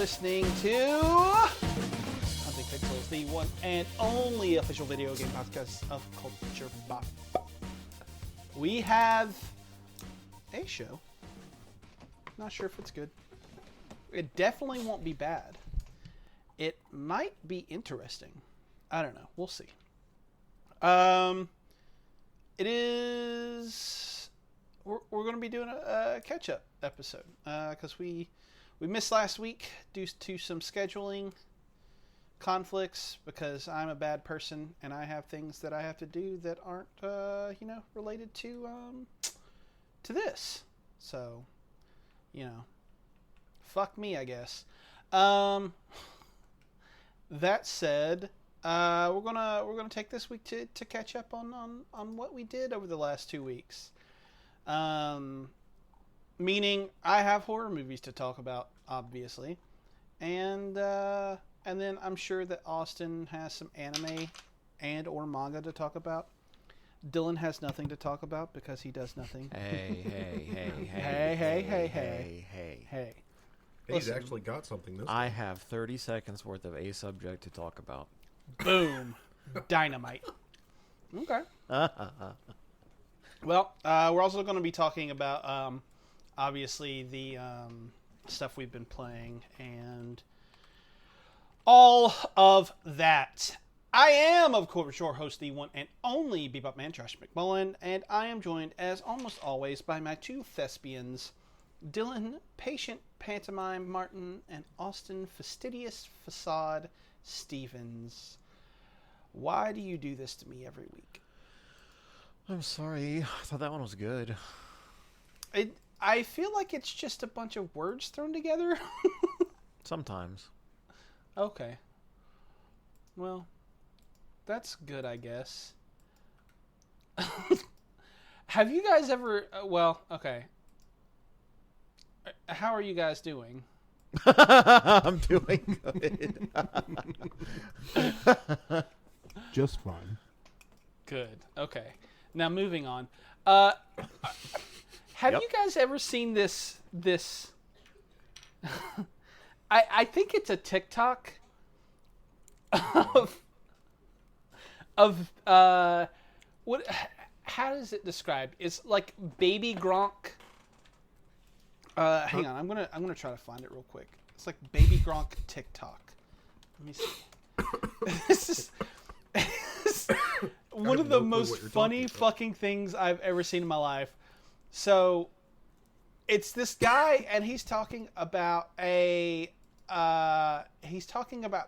listening to Hunting Pixels, the one and only official video game podcast of Culture Bop. We have a show. Not sure if it's good. It definitely won't be bad. It might be interesting. I don't know. We'll see. It is... We're going to be doing a catch-up episode. Because we missed last week due to some scheduling conflicts. Because I'm a bad person and I have things that I have to do that aren't, related to this. So, fuck me, I guess. That said, we're gonna take this week to catch up on what we did over the last 2 weeks. Meaning I have horror movies to talk about, obviously, and then I'm sure that Austin has some anime and or manga to talk about. Dylan has nothing to talk about because he does nothing. Hey. He's actually got something this I have 30 seconds worth of a subject to talk about. Boom. Dynamite. Okay. Well, we're also going to be talking about, obviously, the stuff we've been playing and all of that. I am, of course, your host, the one and only Bebop Man, Josh McMullen, and I am joined, as almost always, by my two thespians, Dylan, Patient Pantomime Martin, and Austin, Fastidious Facade Stevens. Why do you do this to me every week? I'm sorry. I thought that one was good. I feel like it's just a bunch of words thrown together. Sometimes. Okay. Well, that's good, I guess. Have you guys ever... okay. How are you guys doing? I'm doing good. Just fine. Good. Okay. Now moving on. Have you guys ever seen this? I think it's a TikTok of what? How is it described? It's like baby Gronk. Hang on, I'm gonna try to find it real quick. It's like baby Gronk TikTok. Let me see. This is one of the most funny fucking things I've ever seen in my life. So, it's this guy, and he's talking about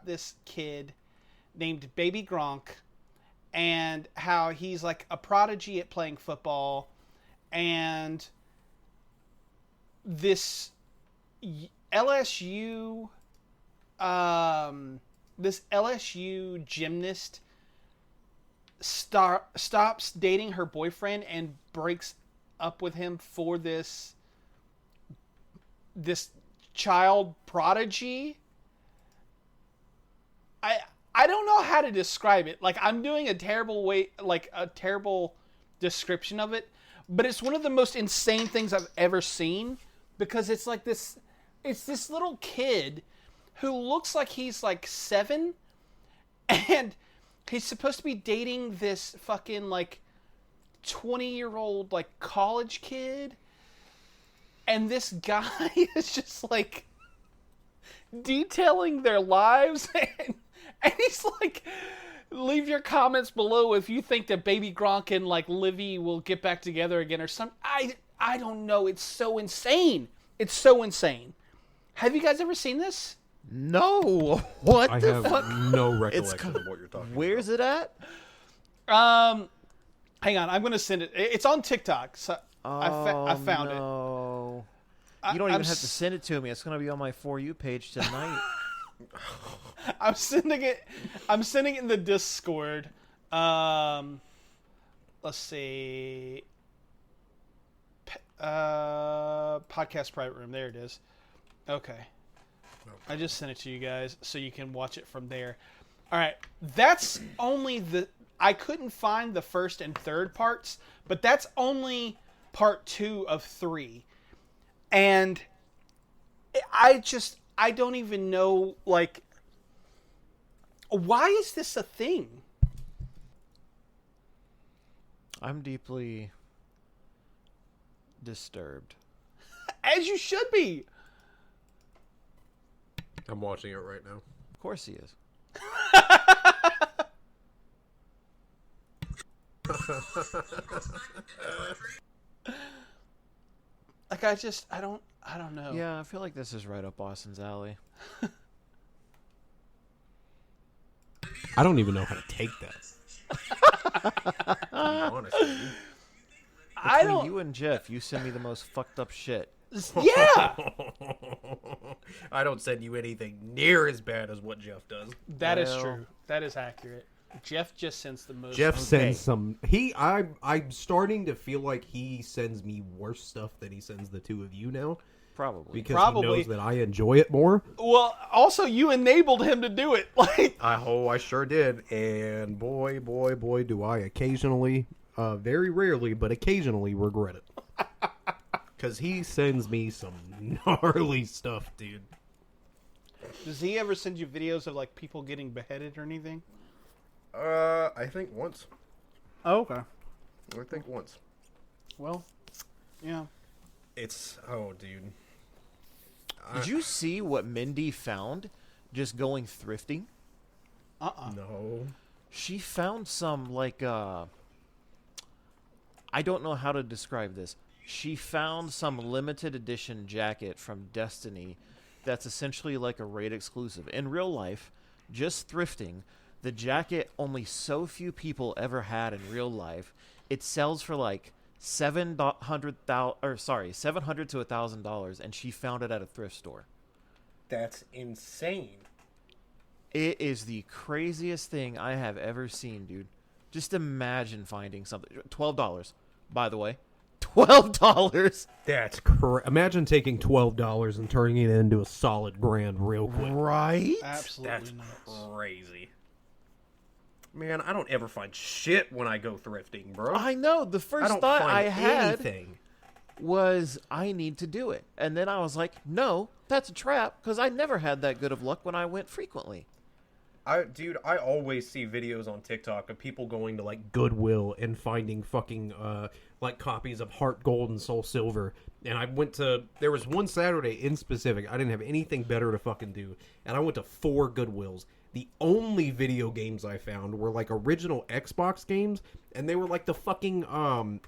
this kid named Baby Gronk, and how he's like a prodigy at playing football, and this LSU gymnast stops dating her boyfriend and breaks up with him for this child prodigy. I don't know how to describe it. Like, I'm doing a terrible description of it, but it's one of the most insane things I've ever seen, because it's like this little kid who looks like he's like 7, and he's supposed to be dating this fucking like 20-year-old like college kid, and this guy is just like detailing their lives, and he's like, leave your comments below if you think that Baby Gronk and like Livy will get back together again or something. I don't know. It's so insane. It's so insane. Have you guys ever seen this? No. What I the have fuck? no recollection of what you're talking Where's it at? Hang on. I'm going to send it. It's on TikTok. So I found it. No. You don't even have to send it to me. It's going to be on my For You page tonight. I'm sending it in the Discord. Let's see. Podcast private room. There it is. Okay. I just sent it to you guys so you can watch it from there. All right. That's only I couldn't find the first and third parts, but that's only part 2 of 3. And I don't even know, like, why is this a thing? I'm deeply disturbed. As you should be. I'm watching it right now. Of course he is. Like, I don't know. Yeah, I feel like this is right up Austin's alley. I don't even know how to take that. To be honest with you. I Between don't. you and Jeff, you send me the most fucked up shit. Yeah, I don't send you anything near as bad as what Jeff does. that is Well- true. That is accurate. Jeff just sends the most. Jeff Okay. sends some. I'm starting to feel like he sends me worse stuff than he sends the two of you now, Probably. because Probably. he knows that I enjoy it more. Well, also you enabled him to do it. Like, I sure did, and boy, do I occasionally, very rarely, but occasionally regret it. Because he sends me some gnarly stuff, dude. does he ever send you videos of like people getting beheaded or anything? I think once. Oh, okay. I think once. Well, yeah. Dude. Did you see what Mindy found just going thrifting? No. She found some, like, I don't know how to describe this. She found some limited edition jacket from Destiny that's essentially like a raid exclusive. In real life, just thrifting, the jacket only so few people ever had in real life. It sells for like $700 to $1,000, and she found it at a thrift store. That's insane. It is the craziest thing I have ever seen, dude. Just imagine finding something. $12, by the way. $12. That's Imagine taking $12 and turning it into a solid grand real quick. Right? Absolutely That's nuts. crazy. Man, I don't ever find shit when I go thrifting, bro. I know. The I first don't thought find I had anything. was I need to do it. And then I was like, no, that's a trap, because I never had that good of luck when I went frequently. Dude, I always see videos on TikTok of people going to like Goodwill and finding fucking like copies of Heart Gold and Soul Silver. And there was one Saturday in specific, I didn't have anything better to fucking do, and I went to 4 Goodwills. The only video games I found were like original Xbox games, and they were like the fucking oh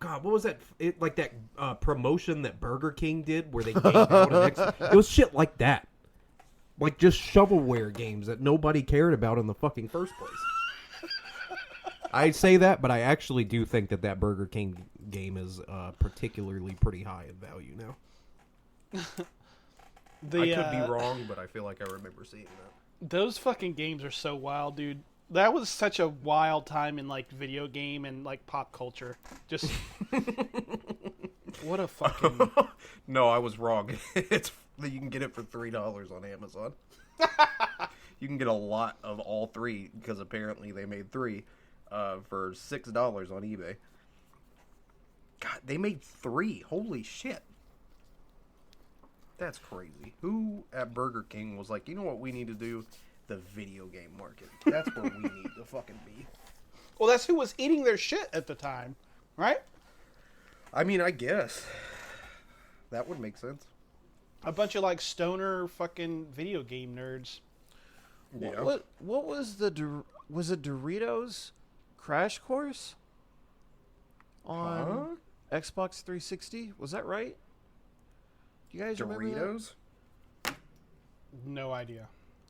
god, what was that? Like that promotion that Burger King did where they gave out an Xbox. It was shit like that. Like, just shovelware games that nobody cared about in the fucking first place. I say that, but I actually do think that Burger King game is particularly pretty high in value now. I could be wrong, but I feel like I remember seeing that. Those fucking games are so wild, dude. That was such a wild time in like video game and like pop culture. Just what a fucking No, I was wrong. You can get it for $3 on Amazon. You can get a lot of all 3 because apparently they made 3 for $6 on eBay. God, they made 3. Holy shit. That's crazy. Who at Burger King was like, you know what we need to do? The video game market. That's where we need to fucking be. Well, that's who was eating their shit at the time, right? I mean, I guess. That would make sense. A bunch of like stoner fucking video game nerds. Yeah. What was was it Doritos Crash Course on Xbox 360? Was that right? Do you guys remember that? Doritos? No idea.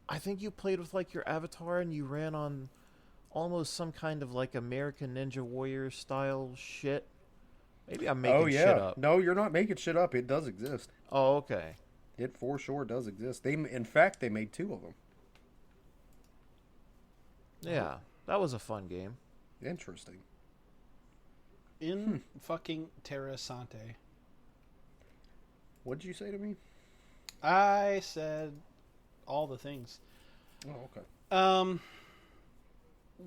I think you played with like your avatar and you ran on almost some kind of like American Ninja Warrior style shit. Maybe I'm making shit up. No, you're not making shit up. It does exist. Oh, okay. It for sure does exist. In fact, they made 2 of them. Yeah, that was a fun game. Interesting. In fucking Terra Sante. What'd you say to me? I said all the things. Oh, okay.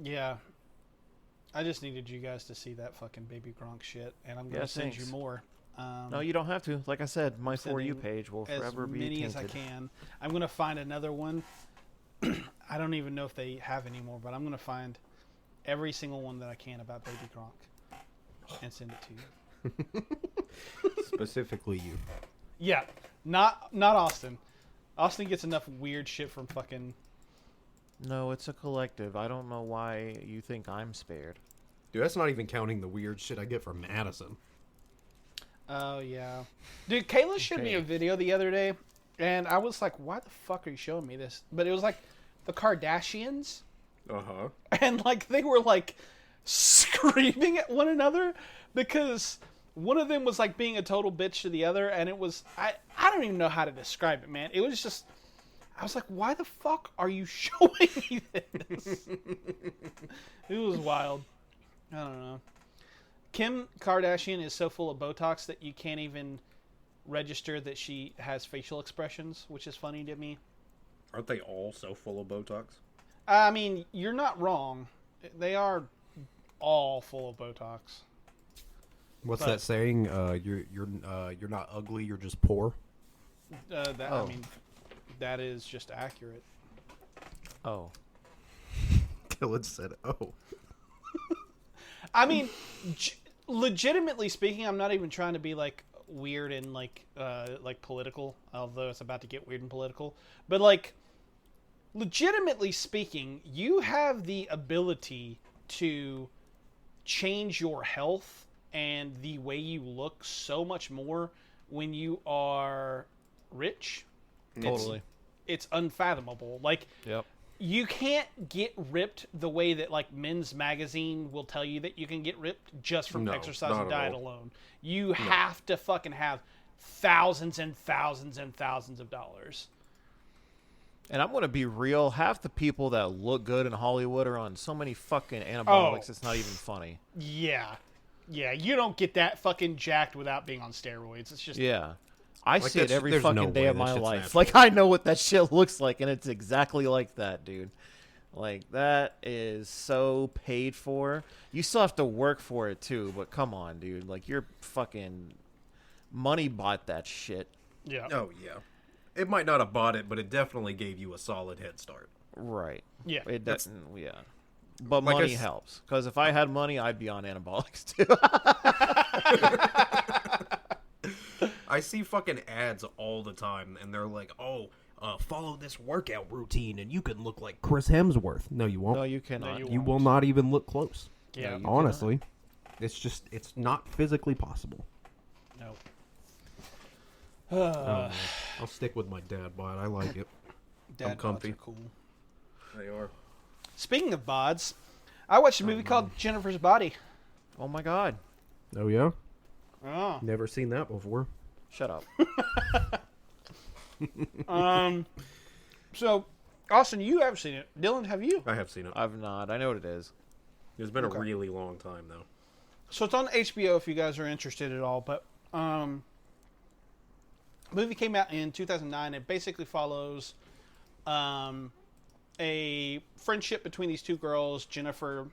Yeah. I just needed you guys to see that fucking baby Gronk shit, and I'm gonna send you thanks. more. No, you don't have to. Like I said, my For You sending page will forever as be many tainted. as I can. I'm gonna find another one. I don't even know if they have anymore, but I'm gonna find every single one that I can about Baby Gronk and send it to you. Specifically you. Yeah, not Austin. Austin gets enough weird shit from fucking. No, it's a collective. I don't know why you think I'm spared. Dude, that's not even counting the weird shit I get from Madison. Oh yeah, dude. Kayla showed me a video the other day, and I was like, "Why the fuck are you showing me this?" But it was like the Kardashians, and like they were like screaming at one another because one of them was like being a total bitch to the other, and it was I don't even know how to describe it, man. It was just I was like, "Why the fuck are you showing me this?" It was wild. I don't know. Kim Kardashian is so full of Botox that you can't even register that she has facial expressions, which is funny to me. Aren't they all so full of Botox? I mean, you're not wrong. They are all full of Botox. What's that saying? You're not ugly. You're just poor. I mean, that is just accurate. Oh. Dylan said, "Oh." I mean, legitimately speaking, I'm not even trying to be like weird and like political, although it's about to get weird and political. But like, legitimately speaking, you have the ability to change your health and the way you look so much more when you are rich. Totally. It's unfathomable. Like, Yep. you can't get ripped the way that like Men's Magazine will tell you that you can get ripped just from exercise and diet alone. You have to fucking have thousands and thousands and thousands of dollars. And I'm going to be real. Half the people that look good in Hollywood are on so many fucking anabolics, it's not even funny. Yeah. Yeah, you don't get that fucking jacked without being on steroids. It's just... Yeah. I see it every there's no fucking day way of that my shit's life. natural. Like, I know what that shit looks like, and it's exactly like that, dude. Like, that is so paid for. You still have to work for it, too, but come on, dude. Like, your fucking money bought that shit. Yeah. Oh yeah. It might not have bought it, but it definitely gave you a solid head start. Right. Yeah. It doesn't, yeah. But Like money helps. Because if I had money, I'd be on anabolics, too. I see fucking ads all the time, and they're like, "Oh, follow this workout routine, and you can look like Chris Hemsworth." No, you won't. No, you cannot. You will not even look close. Yeah. you Honestly, it's not physically possible. No. I'll stick with my dad bod. I like it. Dad I'm comfy. bods are cool. They are. Speaking of bods, I watched a movie called Jennifer's Body. Oh, my God. Oh yeah. Oh. Never seen that before. Shut up. So, Austin, you have seen it. Dylan, have you? I have seen it. I've not. I know what it is. It's been a really long time though. So it's on HBO if you guys are interested at all. But movie came out in 2009. It basically follows a friendship between these two girls, Jennifer,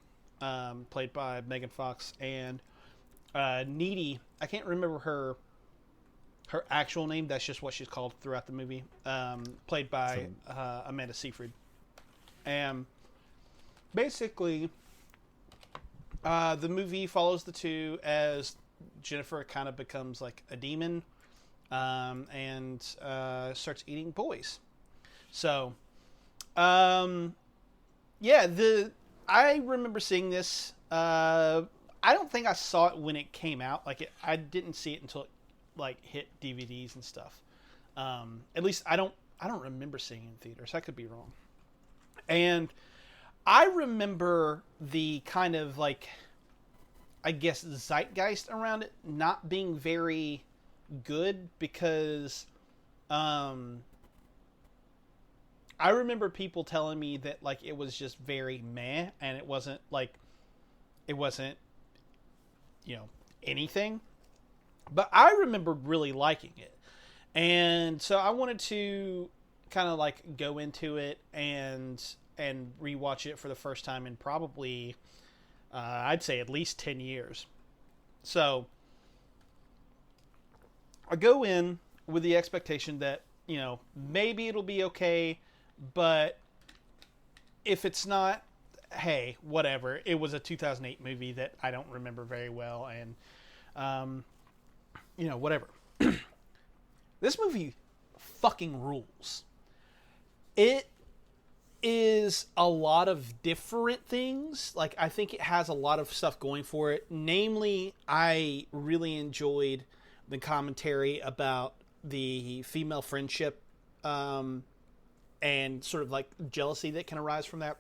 played by Megan Fox, and Needy. I can't remember her actual name. That's just what she's called throughout the movie. Played by Amanda Seyfried. And basically, the movie follows the two as Jennifer kind of becomes like a demon and starts eating boys. So, I remember seeing this. I don't think I saw it when it came out. I didn't see it until it hit DVDs and stuff. At least I don't remember seeing it in theaters. I could be wrong. And I remember the kind of I guess zeitgeist around it not being very good because I remember people telling me that it was just very meh and it wasn't anything. But I remember really liking it. And so I wanted to kind of go into it and rewatch it for the first time in probably I'd say at least 10 years. So I go in with the expectation that, maybe it'll be okay, but if it's not, hey, whatever. It was a 2008 movie that I don't remember very well, and, whatever. This movie fucking rules. It is a lot of different things. Like, I think it has a lot of stuff going for it. Namely, I really enjoyed the commentary about the female friendship, and sort of like jealousy that can arise from that,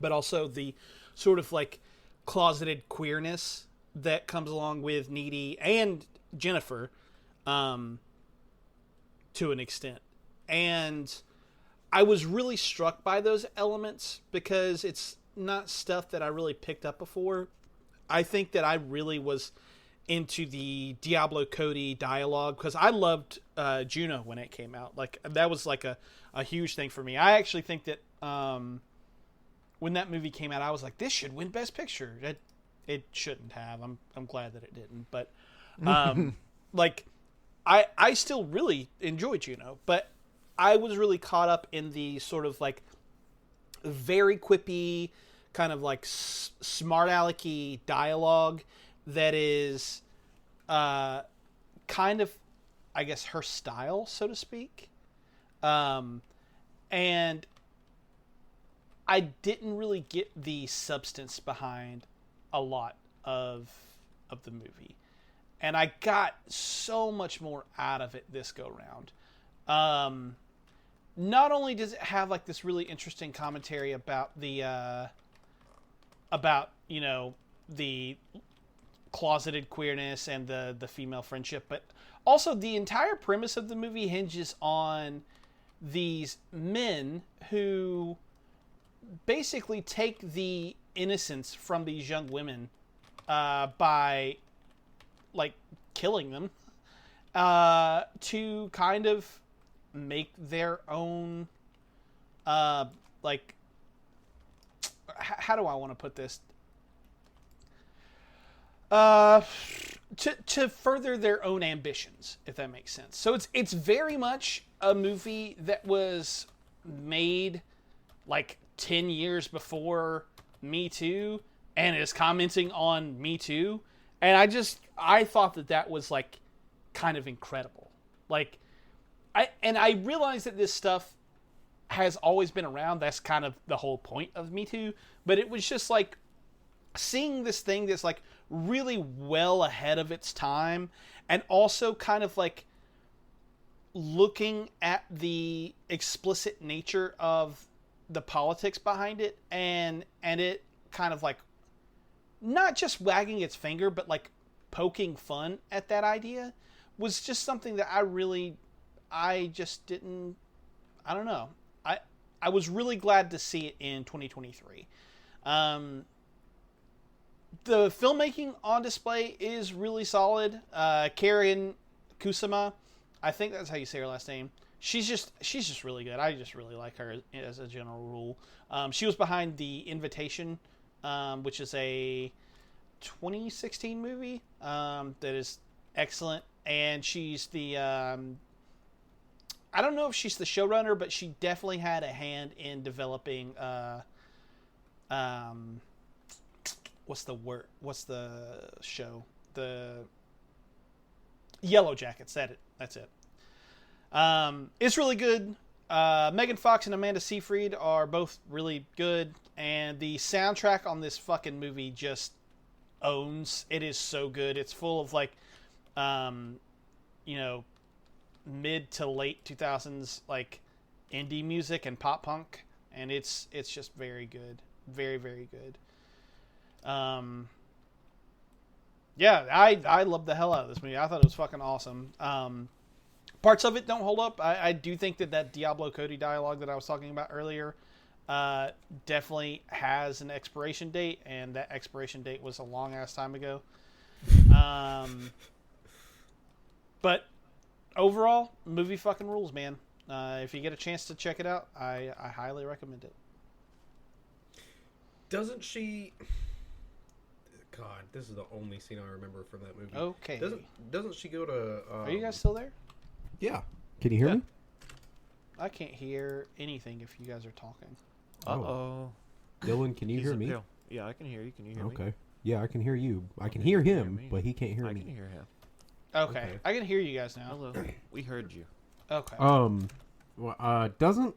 but also the sort of like closeted queerness that comes along with Needy and Jennifer, to an extent. And I was really struck by those elements because it's not stuff that I really picked up before. I think that I really was into the Diablo Cody dialogue because I loved Juno when it came out. Like, that was like a huge thing for me. I actually think that when that movie came out, I was like, this should win Best Picture. It shouldn't have. I'm glad that it didn't. But like, I still really enjoy Juno, but I was really caught up in the sort of like very quippy, kind of like smart alecky dialogue that is kind of, I guess, her style, so to speak. And I didn't really get the substance behind a lot of the movie. And I got so much more out of it this go round. Not only does it have like this really interesting commentary about the the closeted queerness and the female friendship, but also the entire premise of the movie hinges on these men who basically take the innocence from these young women by like killing them to kind of make their own like, how do I want to put this? To further their own ambitions, if that makes sense. So it's very much a movie that was made like 10 years before Me Too and is commenting on Me Too. And I thought that was like kind of incredible. Like, I realized that this stuff has always been around. That's kind of the whole point of Me Too. But it was just like seeing this thing that's like really well ahead of its time, and also kind of like looking at the explicit nature of the politics behind it, and it kind of like not just wagging its finger, but like poking fun at that idea, was just something that I just didn't, I don't know. I was really glad to see it in 2023. The filmmaking on display is really solid. Karen Kusama, I think that's how you say her last name. She's just really good. I just really like her as a general rule. She was behind The Invitation, which is a 2016 movie that is excellent. And she's the I don't know if she's the showrunner, but she definitely had a hand in developing what's the show? The Yellow Jackets. That's it. It's really good. Megan Fox and Amanda Seyfried are both really good, and the soundtrack on this fucking movie just owns. It is so good. It's full of like, mid to late 2000s like indie music and pop punk, and it's just very good, very, very good. Yeah, I loved the hell out of this movie. I thought it was fucking awesome. Parts of it don't hold up. I do think that Diablo Cody dialogue that I was talking about earlier definitely has an expiration date, and that expiration date was a long ass time ago. But overall, movie fucking rules, man. If you get a chance to check it out, I highly recommend it. Doesn't she... God, this is the only scene I remember from that movie. Okay. Doesn't she go to? Are you guys still there? Yeah. Can you hear me? I can't hear anything if you guys are talking. Uh-oh. Dylan, can you hear me? Yeah, I can hear you. Can you hear me? Okay. Yeah, I can hear you. I can Okay, hear you can hear him, me. but he can't hear I me. can hear him. Okay. Okay. I can hear you guys now. Hello. We heard you. Okay. Doesn't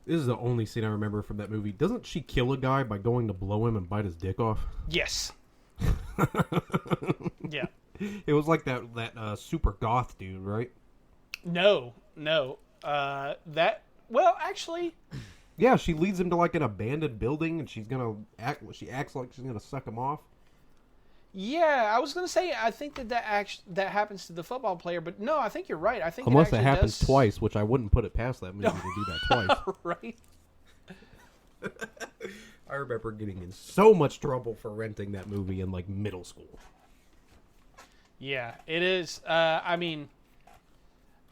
this is the only scene I remember from that movie. Doesn't she kill a guy by going to blow him and bite his dick off? Yes. Yeah. It was like that super goth dude, right? No. Actually, Yeah, she leads him to like an abandoned building, and she acts like she's gonna suck him off. yeah, I was gonna say I think that happens to the football player, but no, I think you're right. I think Unless it it actually happens does... twice, which I wouldn't put it past that movie to do that twice. Right. I remember getting in so much trouble for renting that movie in like middle school. Yeah, it is. I mean,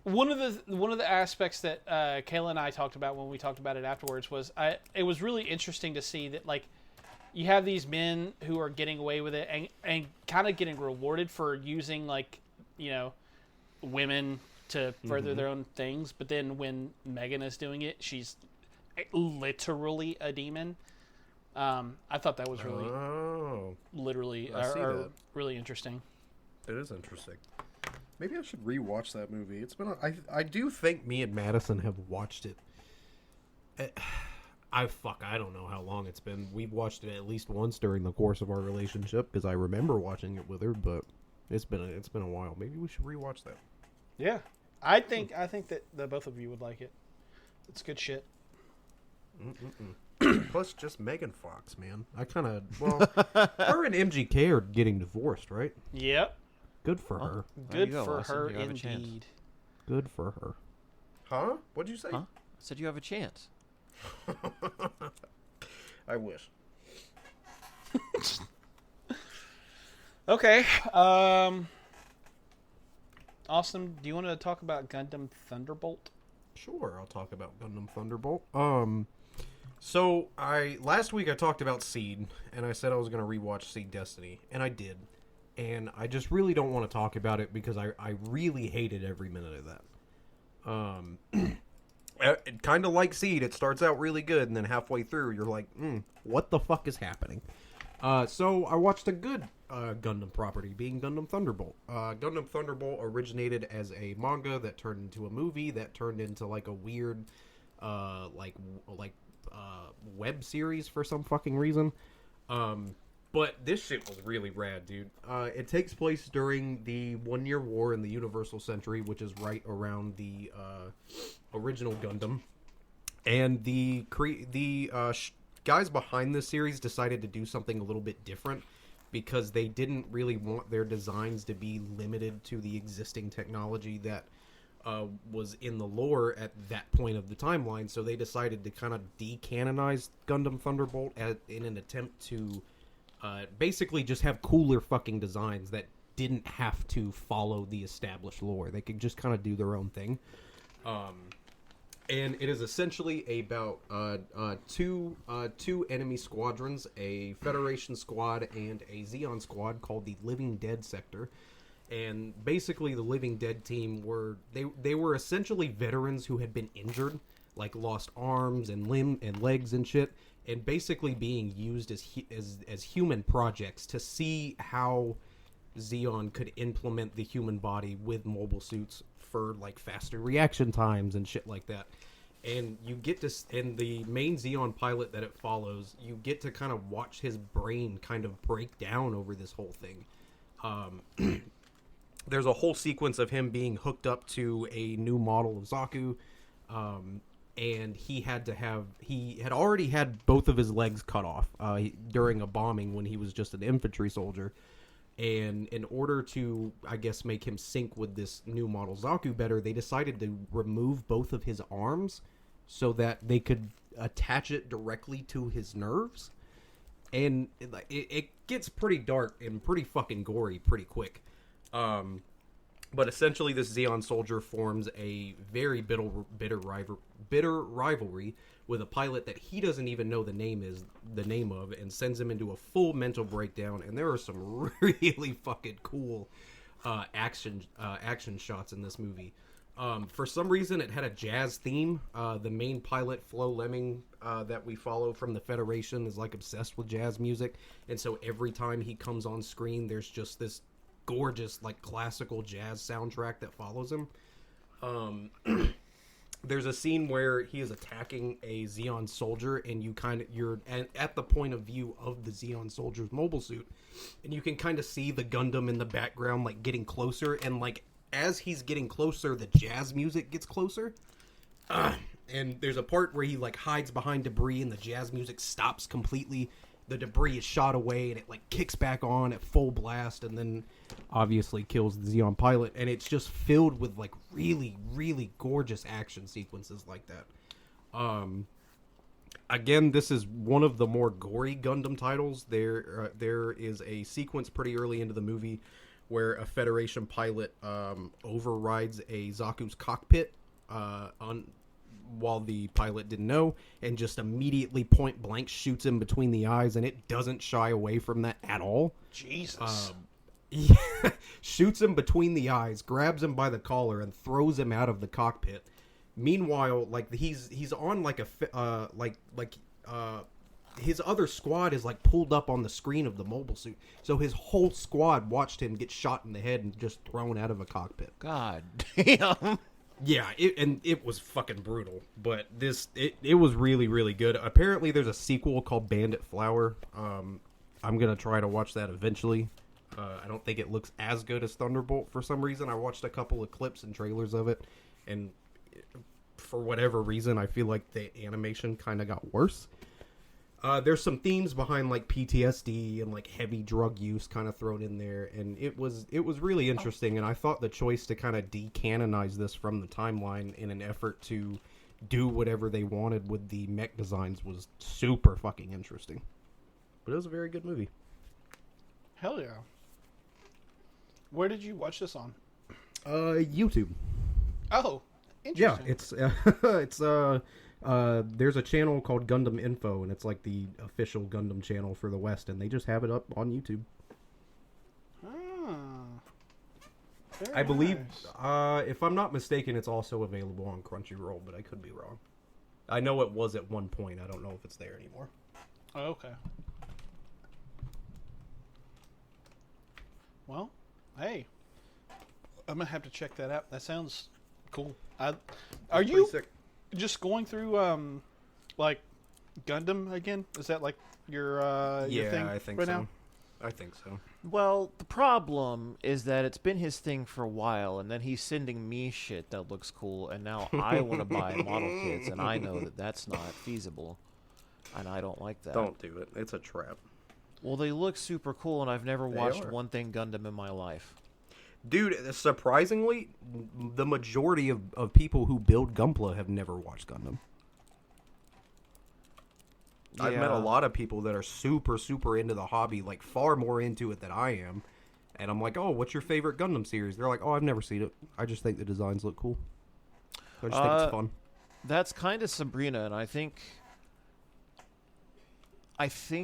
one of the aspects that Kayla and I talked about when we talked about it afterwards was it was really interesting to see that like you have these men who are getting away with it and kind of getting rewarded for using like women to further their own things, but then when Megan is doing it, she's literally a demon. I thought that was really literally I see that. really interesting. It is interesting. Maybe I should rewatch that movie. It's been. I do Think me and Madison have watched it. I don't know how long it's been. We've watched it at least once during the course of our relationship because I remember watching it with her, but it's been a while. Maybe we should rewatch that. Yeah, I think that the both of you would like it. It's good shit. Plus, just Megan Fox, man. I kind of her and MGK are getting divorced, right? Yep. Good for her. There you Good go, for Austin. her You have a chance. indeed. Good for her. Huh? What'd you say? Huh? I said you have a chance. I wish. Okay. Austin, do you want to talk about Gundam Thunderbolt? Sure, I'll talk about Gundam Thunderbolt. So last week I talked about Seed, and I said I was going to rewatch Seed Destiny, and I did. And I just really don't want to talk about it because I really hated every minute of that. Kind of like Seed, it starts out really good, and then halfway through you're like, what the fuck is happening? So I watched a good Gundam property, being Gundam Thunderbolt. Gundam Thunderbolt originated as a manga that turned into a movie that turned into like a weird web series for some fucking reason. But this shit was really rad, dude. It takes place during the 1 Year War in the Universal Century, which is right around the original Gundam. And the guys behind this series decided to do something a little bit different because they didn't really want their designs to be limited to the existing technology that was in the lore at that point of the timeline. So they decided to kind of decanonize Gundam Thunderbolt in an attempt to basically just have cooler fucking designs that didn't have to follow the established lore. They could just kind of do their own thing. And it is essentially about two enemy squadrons, a Federation squad and a Zeon squad called the Living Dead Sector. And basically the Living Dead team were essentially veterans who had been injured, like lost arms and legs and shit, and basically being used as human projects to see how Zeon could implement the human body with mobile suits for like faster reaction times and shit like that. And you get to, and the main Zeon pilot that it follows, you get to kind of watch his brain kind of break down over this whole thing. There's a whole sequence of him being hooked up to a new model of Zaku, and he had already had both of his legs cut off during a bombing when he was just an infantry soldier. And in order to, I guess, make him sync with this new model Zaku better, they decided to remove both of his arms so that they could attach it directly to his nerves. And it gets pretty dark and pretty fucking gory pretty quick. But essentially, this Zeon soldier forms a very bitter rivalry with a pilot that he doesn't even know the name of, and sends him into a full mental breakdown. And there are some really fucking cool action shots in this movie. For some reason, it had a jazz theme. The main pilot, Flo Lemming, that we follow from the Federation, is like obsessed with jazz music, and so every time he comes on screen, there's just this gorgeous, like, classical jazz soundtrack that follows him. There's a scene where he is attacking a Zeon soldier, and you're at the point of view of the Zeon soldier's mobile suit, and you can kind of see the Gundam in the background, like, getting closer, and, like, as he's getting closer, the jazz music gets closer. And there's a part where he, like, hides behind debris, and the jazz music stops completely. The debris is shot away, and it, like, kicks back on at full blast, and then obviously kills the Zeon pilot. And it's just filled with, like, really, really gorgeous action sequences like that. Again, this is one of the more gory Gundam titles. There is a sequence pretty early into the movie where a Federation pilot overrides a Zaku's cockpit while the pilot didn't know, and just immediately point blank shoots him between the eyes, and it doesn't shy away from that at all. Jesus. Yeah, shoots him between the eyes, grabs him by the collar, and throws him out of the cockpit. Meanwhile, like, he's on like his other squad is, like, pulled up on the screen of the mobile suit, so his whole squad watched him get shot in the head and just thrown out of a cockpit. God damn. Yeah, it was fucking brutal, but it was really, really good. Apparently, there's a sequel called Bandit Flower. I'm gonna try to watch that eventually. I don't think it looks as good as Thunderbolt for some reason. I watched a couple of clips and trailers of it, and for whatever reason, I feel like the animation kind of got worse. There's some themes behind, like, PTSD and, like, heavy drug use kind of thrown in there, and it was really interesting. And I thought the choice to kind of decanonize this from the timeline in an effort to do whatever they wanted with the mech designs was super fucking interesting. But it was a very good movie. Hell yeah. Where did you watch this on? YouTube. Oh, Yeah, interesting. there's a channel called Gundam Info, and it's like the official Gundam channel for the West, and they just have it up on YouTube. Very I believe, nice. if I'm not mistaken, it's also available on Crunchyroll, but I could be wrong. I know it was at one point. I don't know if it's there anymore. Oh, okay. Well, hey, I'm gonna have to check that out. That sounds cool. Are you Sick. just going through like Gundam again? Is that like your thing I think right so. now? I think so. Well, the problem is that it's been his thing for a while, and then he's sending me shit that looks cool, and now I want to buy model kits, and I know that that's not feasible, and I don't like that. Don't do it. It's a trap. Well, they look super cool, and I've never They watched are. one thing Gundam in my life. Dude, surprisingly, the majority of people who build Gunpla have never watched Gundam. I've met a lot of people that are super, super into the hobby, like far more into it than I am. And I'm like, oh, what's your favorite Gundam series? They're like, oh, I've never seen it. I just think the designs look cool. I just think it's fun. That's kind of Sabrina, and I think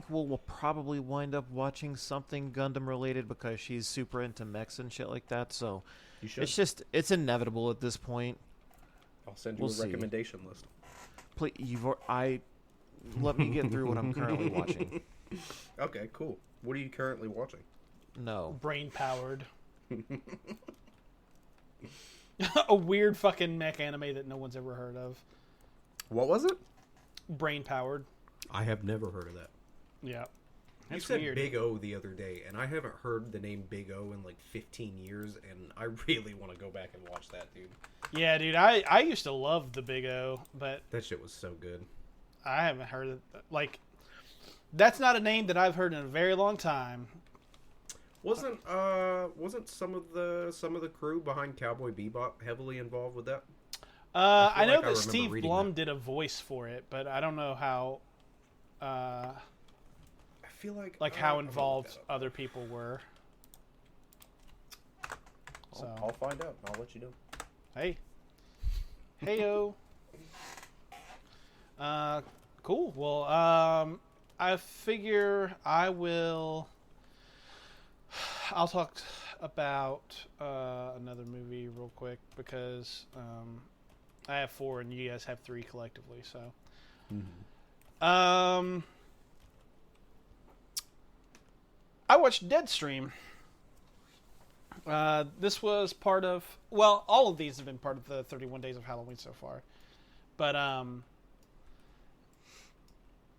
we'll probably wind up watching something Gundam related because she's super into mechs and shit like that. So You should. it's inevitable at this point. I'll send you we'll a see. recommendation list. Please, let me get through what I'm currently watching. Okay, cool. What are you currently watching? No. Brain powered. A weird fucking mech anime that no one's ever heard of. What was it? Brain powered. I have never heard of that. Yeah. You That's said weird. Big O the other day, and I haven't heard the name Big O in like 15 years, and I really want to go back and watch that, dude. Yeah, dude. I used to love the Big O, but That shit was so good. I haven't heard of like. That's not a name that I've heard in a very long time. Wasn't some of the crew behind Cowboy Bebop heavily involved with that? I know like I that remember Steve reading Blum that. did a voice for it, but I don't know how. I feel like Like how involved other people were. So I'll find out. I'll let you know. hey, heyo. Cool. Well, I figure I'll talk about another movie real quick because I have 4 and you guys have 3 collectively. So, I watched Deadstream. This was part of, well, all of these have been part of the 31 Days of Halloween so far. But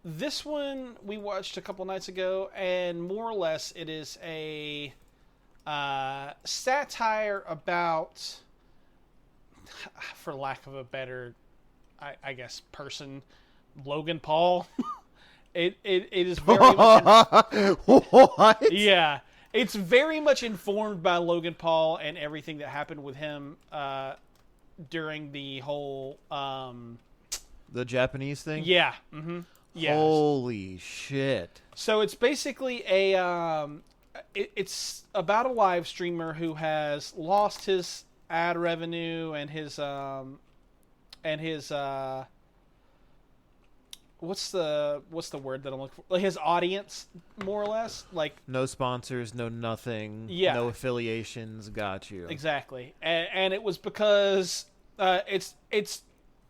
this one we watched a couple nights ago, and more or less it is a satire about, for lack of a better, I guess, person, Logan Paul. It is very much What? yeah, it's very much informed by Logan Paul and everything that happened with him during the whole The Japanese thing? yeah. Mm-hmm. Yes. Holy shit. So it's basically a it's about a live streamer who has lost his ad revenue and his what's the word that I'm looking for? Like his audience, more or less. Like No sponsors, no nothing. Yeah. No affiliations. Got you. exactly, and it was because it's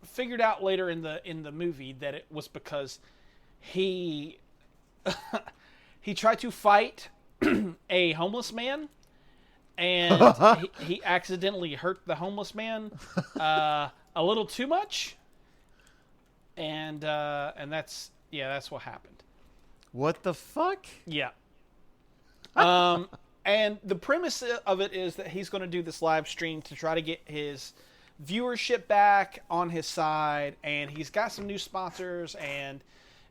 figured out later in the movie that it was because he he tried to fight a homeless man, and he accidentally hurt the homeless man a little too much, and that's what happened. What the fuck? Yeah. And the premise of it is that he's going to do this live stream to try to get his viewership back on his side, and he's got some new sponsors, and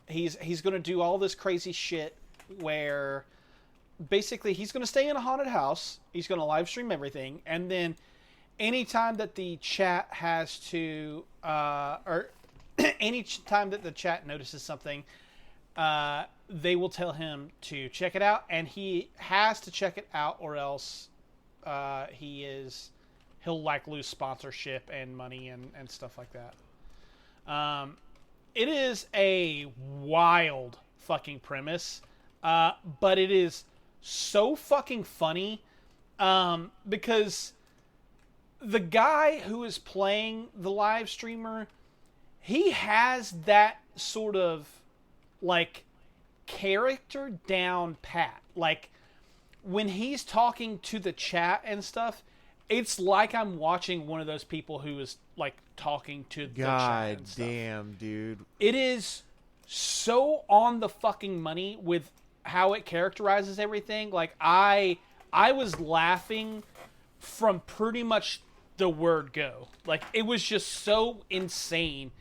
he's going to do all this crazy shit where basically he's going to stay in a haunted house, he's going to live stream everything, and then anytime that the chat has to or any time that the chat notices something, they will tell him to check it out, and he has to check it out, or else he'll like lose sponsorship and money and stuff like that. It is a wild fucking premise, but it is so fucking funny because the guy who is playing the live streamer, he has that sort of like character down pat. Like when he's talking to the chat and stuff, it's like I'm watching one of those people who is like talking to the chat God and stuff. damn, dude. It is so on the fucking money with how it characterizes everything. Like I was laughing from pretty much the word go. Like it was just so insane,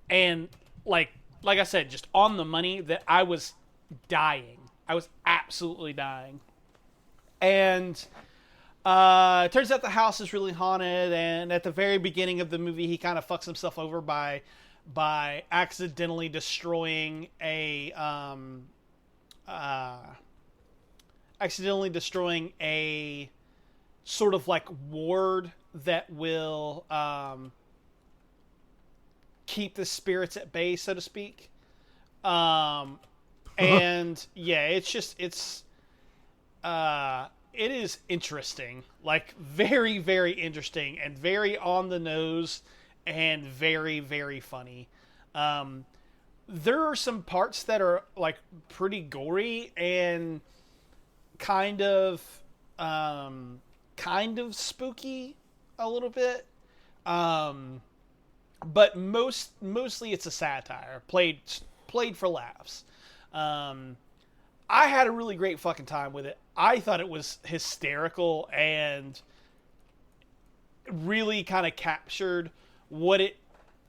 and like I said, just on the money that I was dying. I was absolutely dying. And it turns out the house is really haunted, and at the very beginning of the movie, he kind of fucks himself over by accidentally destroying a sort of like ward that will keep the spirits at bay, so to speak. And yeah, it is interesting, like very, very interesting and very on the nose and very, very funny. There are some parts that are like pretty gory and kind of spooky a little bit. But mostly it's a satire played for laughs. I had a really great fucking time with it. I thought it was hysterical and really kind of captured what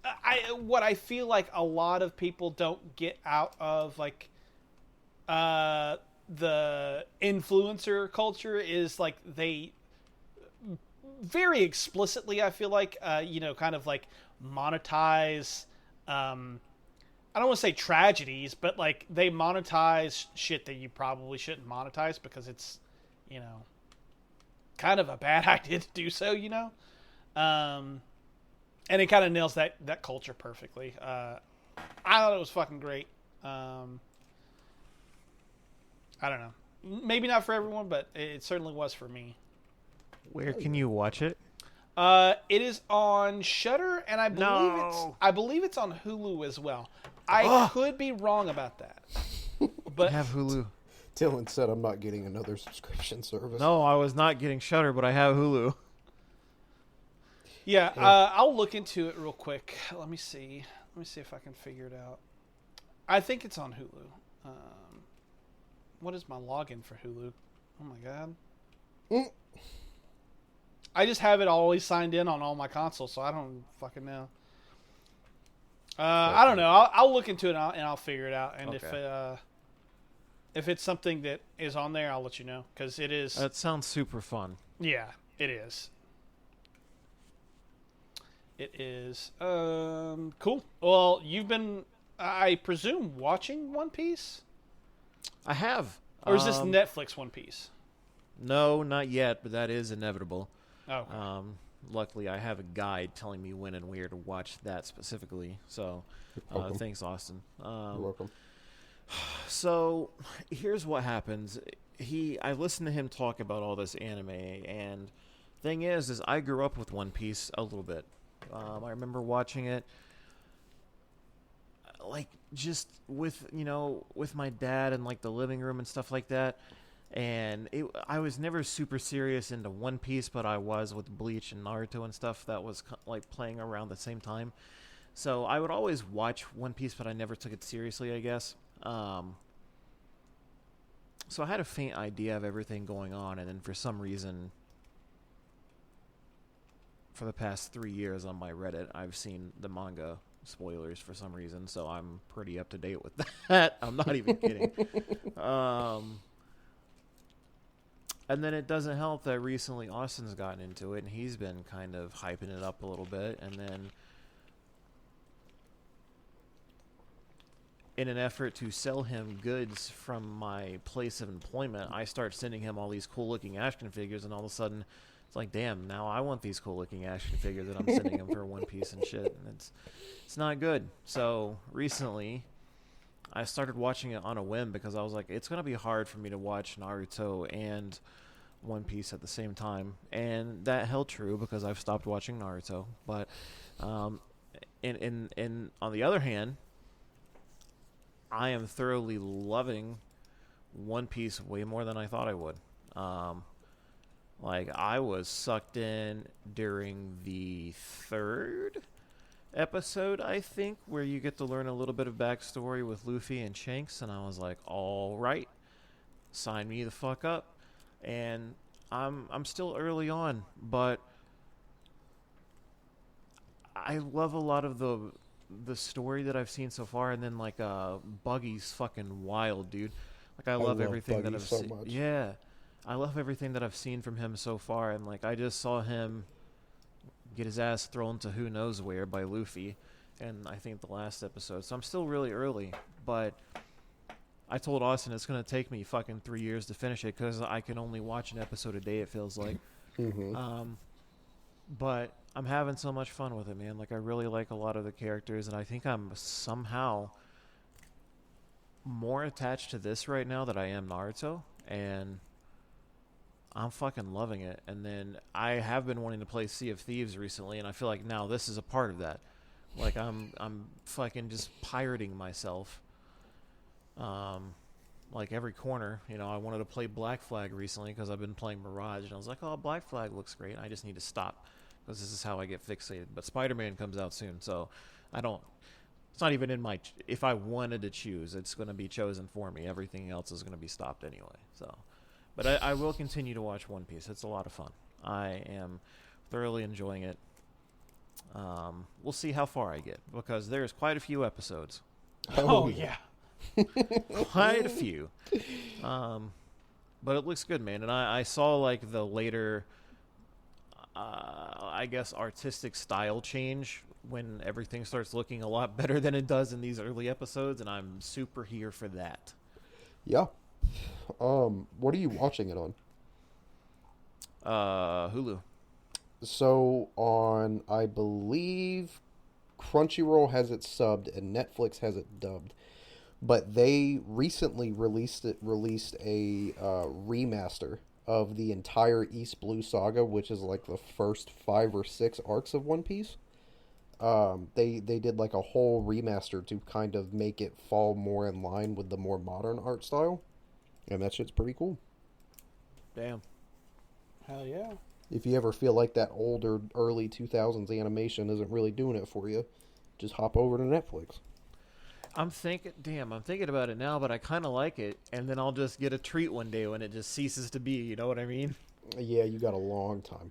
I feel like a lot of people don't get out of like the influencer culture is like they very explicitly, I feel like, kind of like monetize, I don't want to say tragedies, but like they monetize shit that you probably shouldn't monetize because it's, kind of a bad idea to do so, you know? And it kind of nails that culture perfectly. I thought it was fucking great. I don't know. Maybe not for everyone, but it certainly was for me. Where can you watch it? It is on Shudder, and I believe it's on Hulu as well. I could be wrong about that. But I have Hulu. Dylan said I'm not getting another subscription service. No, I was not getting Shudder, but I have Hulu. yeah, I'll look into it real quick. Let me see if I can figure it out. I think it's on Hulu. What is my login for Hulu? Oh my god. I just have it always signed in on all my consoles, so I don't fucking know. I don't know. I'll look into it and I'll figure it out. And if it's something that is on there, I'll let you know, because it is. That sounds super fun. Yeah, it is. It is. Cool. Well, you've been, I presume, watching One Piece? I have. Or is this Netflix One Piece? No, not yet, but that is inevitable. Oh. Luckily, I have a guide telling me when and where to watch that specifically. So, thanks, Austin. You're welcome. So, here's what happens. I listened to him talk about all this anime, and thing is I grew up with One Piece a little bit. I remember watching it, like, just with my dad in, like, the living room and stuff like that. And I was never super serious into One Piece, but I was with Bleach and Naruto and stuff that was like playing around the same time. So I would always watch One Piece, but I never took it seriously, I guess. So I had a faint idea of everything going on, and then for some reason, for the past 3 years on my Reddit, I've seen the manga spoilers for some reason, so I'm pretty up to date with that. I'm not even kidding. And then it doesn't help that recently Austin's gotten into it, and he's been kind of hyping it up a little bit. And then, in an effort to sell him goods from my place of employment, I start sending him all these cool-looking action figures, and all of a sudden, it's like, damn, now I want these cool-looking action figures that I'm sending him for One Piece and shit. And it's not good. So, recently, I started watching it on a whim because I was like, it's going to be hard for me to watch Naruto and One Piece at the same time. And that held true because I've stopped watching Naruto. But and on the other hand, I am thoroughly loving One Piece way more than I thought I would. Like, I was sucked in during the third episode, I think, where you get to learn a little bit of backstory with Luffy and Shanks, and I was like, all right, sign me the fuck up. And I'm still early on, but I love a lot of the story that I've seen so far. And then, like, Buggy's fucking wild, dude. Like, I love everything Buggy that I've so seen. much. Yeah, I love everything that I've seen from him so far, and, like, I just saw him get his ass thrown to who knows where by Luffy, and I think the last episode. So I'm still really early, but I told Austin it's going to take me fucking 3 years to finish it because I can only watch an episode a day, it feels like. But I'm having so much fun with it, man. Like, I really like a lot of the characters, and I think I'm somehow more attached to this right now than I am Naruto, and I'm fucking loving it. And then I have been wanting to play Sea of Thieves recently, and I feel like now this is a part of that. Like, I'm fucking just pirating myself. Like, every corner. You know, I wanted to play Black Flag recently because I've been playing Mirage, and I was like, oh, Black Flag looks great. I just need to stop because this is how I get fixated. But Spider-Man comes out soon, so it's not even in my, if I wanted to choose, it's going to be chosen for me. Everything else is going to be stopped anyway, so. But I will continue to watch One Piece. It's a lot of fun. I am thoroughly enjoying it. We'll see how far I get, because there's quite a few episodes. Oh, yeah. Quite a few. But it looks good, man. And I saw, like, the later, I guess, artistic style change when everything starts looking a lot better than it does in these early episodes, and I'm super here for that. Yeah. What are you watching it on? Hulu. So on, I believe, Crunchyroll has it subbed and Netflix has it dubbed. But they recently released a remaster of the entire East Blue Saga, which is like the first 5 or 6 arcs of One Piece. They did like a whole remaster to kind of make it fall more in line with the more modern art style, and that shit's pretty cool. Damn. Hell yeah. If you ever feel like that older early 2000s animation isn't really doing it for you, just hop over to Netflix. I'm thinking about it now, but I kind of like it, and then I'll just get a treat one day when it just ceases to be. You know what I mean? Yeah, you got a long time.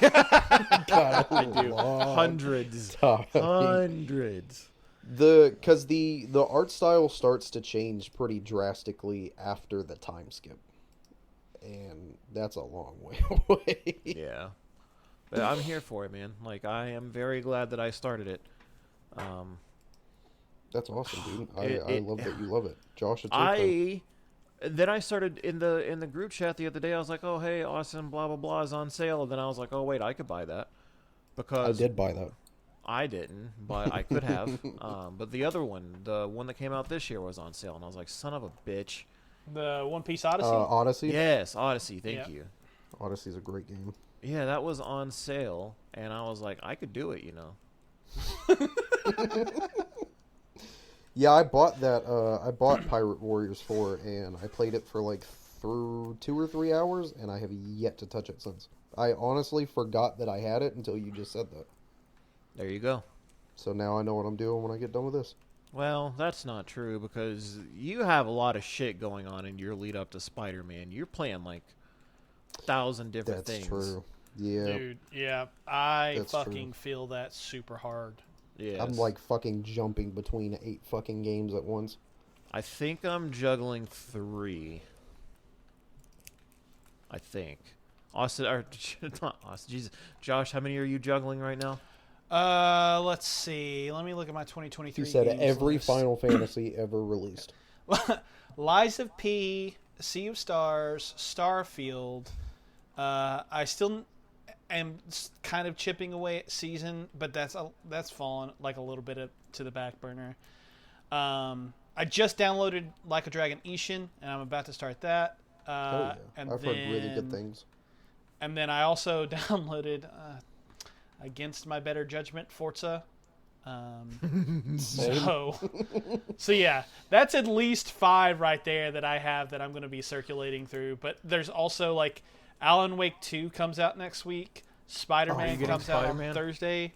I do. Hundreds. Because the art style starts to change pretty drastically after the time skip, and that's a long way away. Yeah, but I'm here for it, man. Like, I am very glad that I started it. That's awesome, dude. I love that you love it, Josh. It's your turn. Then I started in the group chat the other day. I was like, "Oh, hey, awesome, blah blah blah is on sale." And then I was like, "Oh, wait, I could buy that," because I did buy that. I didn't, but I could have. But the other one, the one that came out this year, was on sale, and I was like, "Son of a bitch!" The One Piece Odyssey. Odyssey. Yes, Odyssey. Thank you. Odyssey's a great game. Yeah, that was on sale, and I was like, I could do it, you know. Yeah, I bought that. I bought Pirate Warriors 4, and I played it for like through 2 or 3 hours, and I have yet to touch it since. I honestly forgot that I had it until you just said that. There you go. So now I know what I'm doing when I get done with this. Well, that's not true, because you have a lot of shit going on in your lead up to Spider-Man. You're playing like 1,000 different things. That's true. Yeah. Dude, yeah. I That's fucking true. feel that super hard. Yes. I'm like fucking jumping between 8 fucking games at once. I think I'm juggling 3. I think. Austin, or not Austin, Jesus. Josh, how many are you juggling right now? Let's see. Let me look at my 2023 He said games every list. Final Fantasy ever released. Lies of P, Sea of Stars, Starfield. I still am kind of chipping away at Season, but that's fallen like a little bit to the back burner. I just downloaded Like a Dragon Ishin, and I'm about to start that. Oh yeah, and I've heard really good things. And then I also downloaded, against my better judgment, Forza. So yeah, that's at least 5 right there that I have that I'm going to be circulating through. But there's also like Alan Wake 2 comes out next week. Spider-Man comes out on Thursday.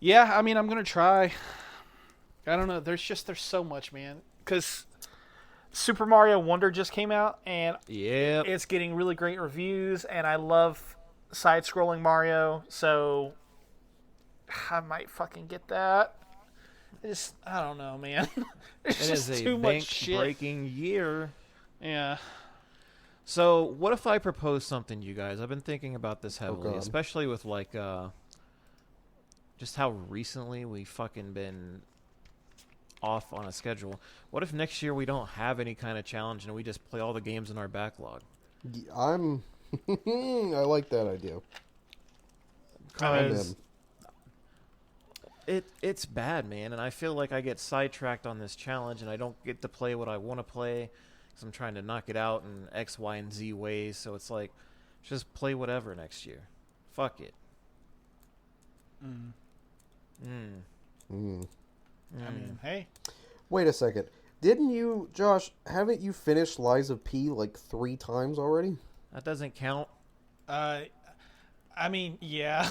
Yeah, I mean, I'm going to try. I don't know. There's so much, man. Because Super Mario Wonder just came out, and it's getting really great reviews, and I love side-scrolling Mario, so I might fucking get that. I don't know, man. It is a bank-breaking year. Yeah. So, what if I propose something, you guys? I've been thinking about this heavily, especially with, like, just how recently we fucking been off on a schedule. What if next year we don't have any kind of challenge and we just play all the games in our backlog? I like that idea. Because it's bad, man, and I feel like I get sidetracked on this challenge and I don't get to play what I want to play because I'm trying to knock it out in X, Y, and Z ways. So it's like, just play whatever next year. Fuck it. I mean, hey. Wait a second. Didn't you, Josh, haven't you finished Lies of P like 3 times already? That doesn't count. I mean, yeah.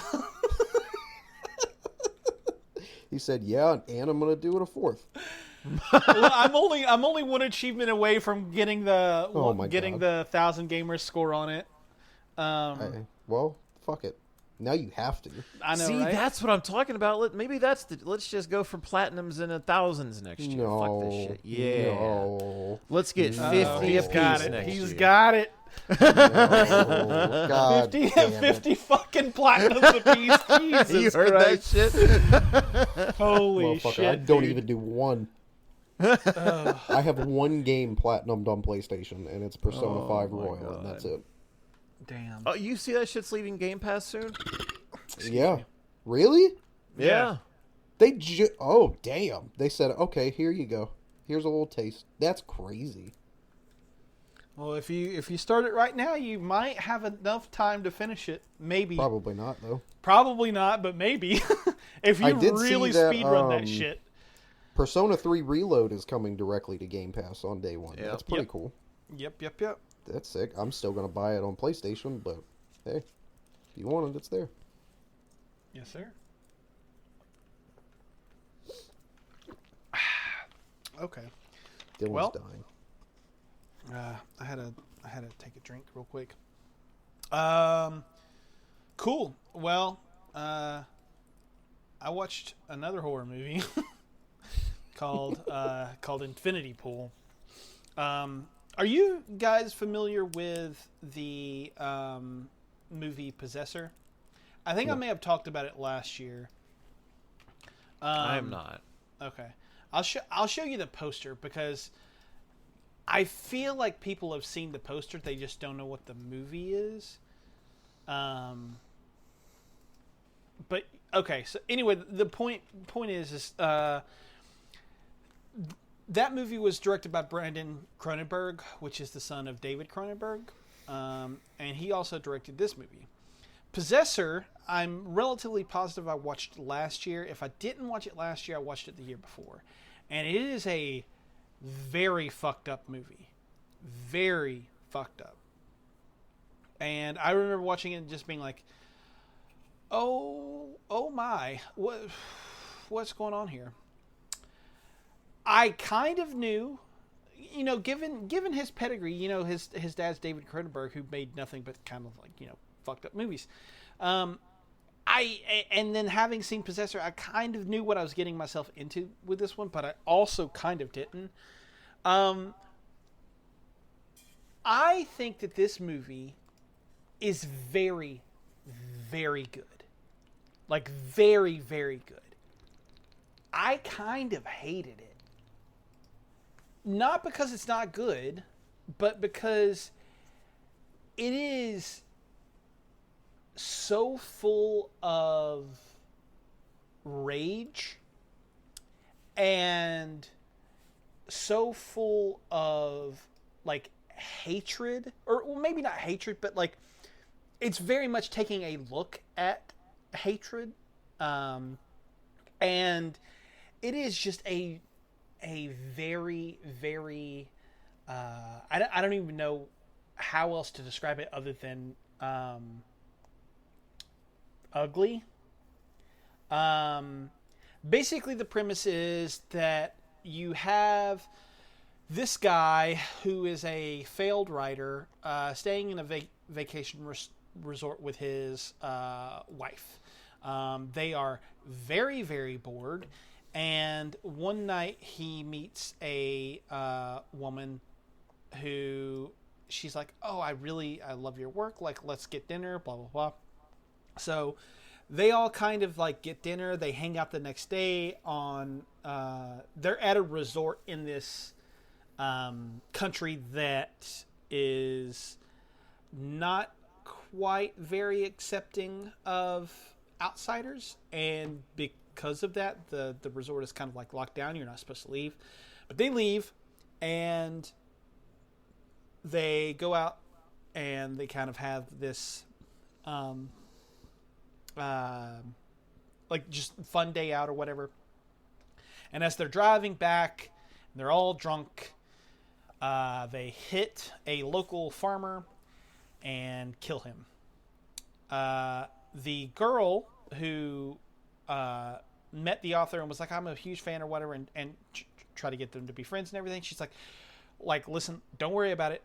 He said, yeah, and I'm going to do it a 4th. Well, I'm only one achievement away from getting the Oh my the 1,000 gamers score on it. Well, fuck it. Now you have to. I know, See, right? that's what I'm talking about. Maybe let's just go for platinums and 1,000s next year. No. Fuck this shit. Yeah. No. Let's get 50 He's apiece got it. next He's year. got it. No. God 50 damn it. 50 fucking platinums apiece. Jesus You heard Christ. that shit? Holy Motherfucker, shit, I don't dude. even do 1. I have 1 game platinumed on PlayStation, and it's Persona 5 Royal, and that's it. Damn. Oh, you see that shit's leaving Game Pass soon? Yeah. Really? Yeah. Oh, damn. They said, okay, here you go. Here's a little taste. That's crazy. Well, if you start it right now, you might have enough time to finish it. Maybe. Probably not, though. Probably not, but maybe. If I you did really see that, speedrun that shit. Persona 3 Reload is coming directly to Game Pass on day one. Yep. That's pretty Yep. cool. Yep. That's sick. I'm still going to buy it on PlayStation, but hey, if you want it, it's there. Yes, sir. Okay. Dylan's Well- dying. I had to take a drink real quick. Cool. Well, I watched another horror movie called Infinity Pool. Are you guys familiar with the movie Possessor? I think I may have talked about it last year. I am not. Okay. I'll show you the poster because I feel like people have seen the poster, they just don't know what the movie is. But okay, so anyway, the point is that movie was directed by Brandon Cronenberg, which is the son of David Cronenberg, and he also directed this movie. Possessor, I'm relatively positive I watched last year. If I didn't watch it last year, I watched it the year before. And it is a very fucked up movie. Very fucked up. And I remember watching it and just being like, oh my, what's going on here? I kind of knew, given his pedigree, his dad's David Cronenberg, who made nothing but kind of like, fucked up movies. And then having seen Possessor, I kind of knew what I was getting myself into with this one, but I also kind of didn't. I think that this movie is very, very good. Like, very, very good. I kind of hated it. Not because it's not good, but because it is so full of rage and so full of like hatred, or well, maybe not hatred, but like it's very much taking a look at hatred, and it is just a very, very I don't even know how else to describe it other than ugly. Basically the premise is that you have this guy who is a failed writer staying in a vacation resort with his wife. They are very, very bored, and one night he meets a woman who she's like, oh, I love your work, like let's get dinner, blah blah blah. So they all kind of like get dinner. They hang out the next day on they're at a resort in this country that is not quite very accepting of outsiders, and because of that the resort is kind of like locked down. You're not supposed to leave, but they leave and they go out and they kind of have this like just fun day out or whatever. And as they're driving back, they're all drunk. They hit a local farmer and kill him. The girl who met the author and was like, I'm a huge fan or whatever, and try to get them to be friends and everything. She's like, listen, don't worry about it.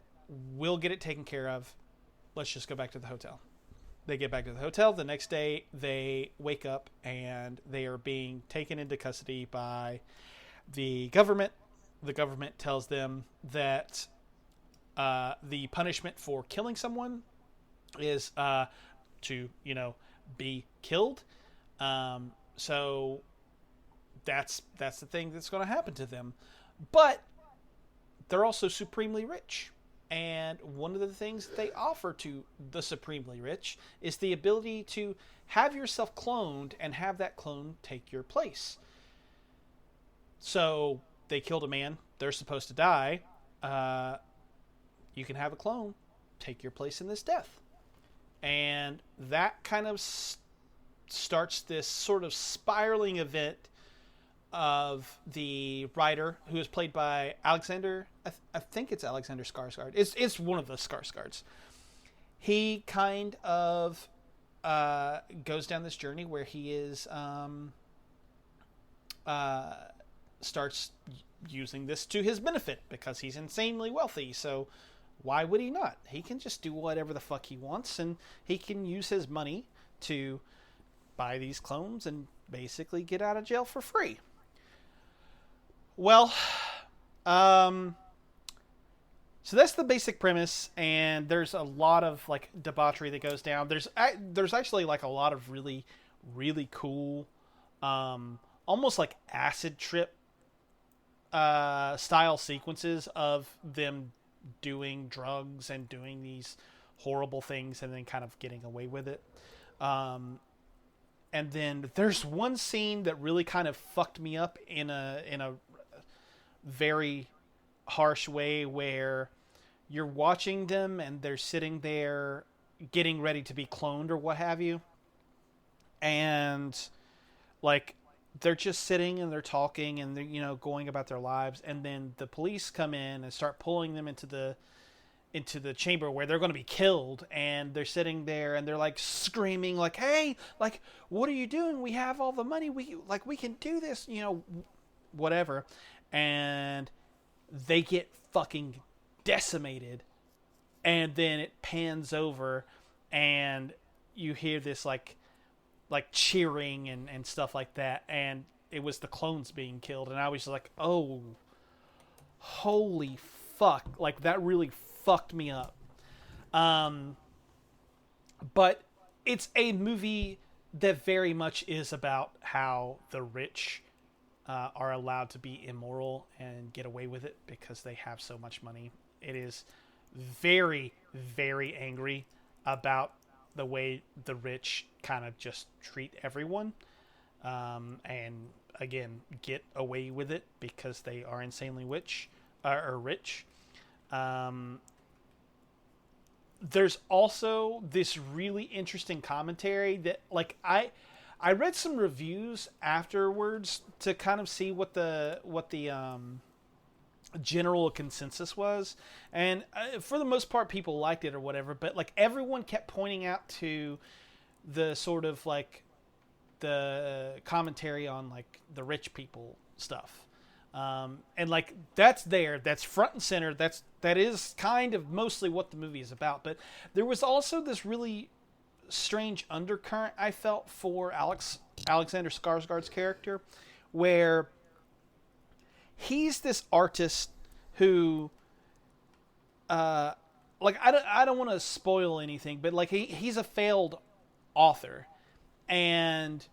We'll get it taken care of. Let's just go back to the hotel. They get back to the hotel. The next day, they wake up and they are being taken into custody by the government. The government tells them that the punishment for killing someone is to, be killed. So that's the thing that's going to happen to them. But they're also supremely rich. And one of the things that they offer to the supremely rich is the ability to have yourself cloned and have that clone take your place. So they killed a man. They're supposed to die. You can have a clone take your place in this death. And that kind of starts this sort of spiraling event of the writer, who is played by Alexander. I think it's Alexander Skarsgård. It's one of the Skarsgårds. He kind of goes down this journey where he is starts using this to his benefit because he's insanely wealthy. So why would he not? He can just do whatever the fuck he wants, and he can use his money to buy these clones and basically get out of jail for free. Well, so that's the basic premise, and there's a lot of like debauchery that goes down. There's actually like a lot of really, really cool, almost like acid trip style sequences of them doing drugs and doing these horrible things and then kind of getting away with it. And then there's one scene that really kind of fucked me up in a very harsh way, where you're watching them and they're sitting there getting ready to be cloned or what have you. And like, they're just sitting and they're talking and they're, you know, going about their lives. And then the police come in and start pulling them into the chamber where they're going to be killed. And they're sitting there and they're like screaming like, hey, like, what are you doing? We have all the money. We can do this, you know, whatever. And they get fucking decimated. And then it pans over and you hear this like cheering and stuff like that. And it was the clones being killed. And I was just like, oh, holy fuck. Like, that really fucked me up. But it's a movie that very much is about how the rich are allowed to be immoral and get away with it because they have so much money. It is very, very angry about the way the rich kind of just treat everyone, and again get away with it because they are insanely rich. There's also this really interesting commentary that, like, I read some reviews afterwards to kind of see what the general consensus was, and for the most part people liked it or whatever, but like everyone kept pointing out to the sort of like the commentary on like the rich people stuff, and like that's front and center, that is kind of mostly what the movie is about. But there was also this really strange undercurrent I felt for Alexander Skarsgård's character, where he's this artist who like, I don't want to spoil anything, but like he's a failed author, and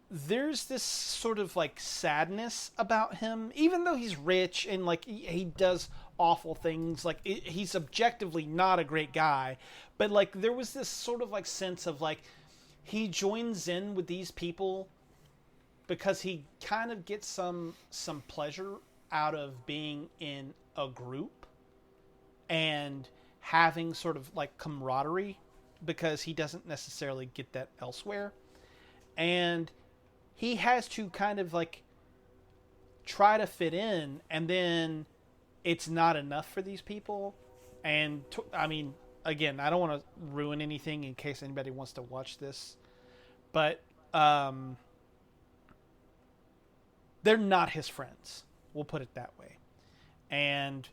there's this sort of like sadness about him, even though he's rich and like he does awful things. Like, he's objectively not a great guy, but like there was this sort of like sense of like he joins in with these people because he kind of gets some pleasure out of being in a group and having sort of like camaraderie, because he doesn't necessarily get that elsewhere. And he has to kind of like try to fit in, and then it's not enough for these people. And I mean, again, I don't want to ruin anything in case anybody wants to watch this, but they're not his friends. We'll put it that way. And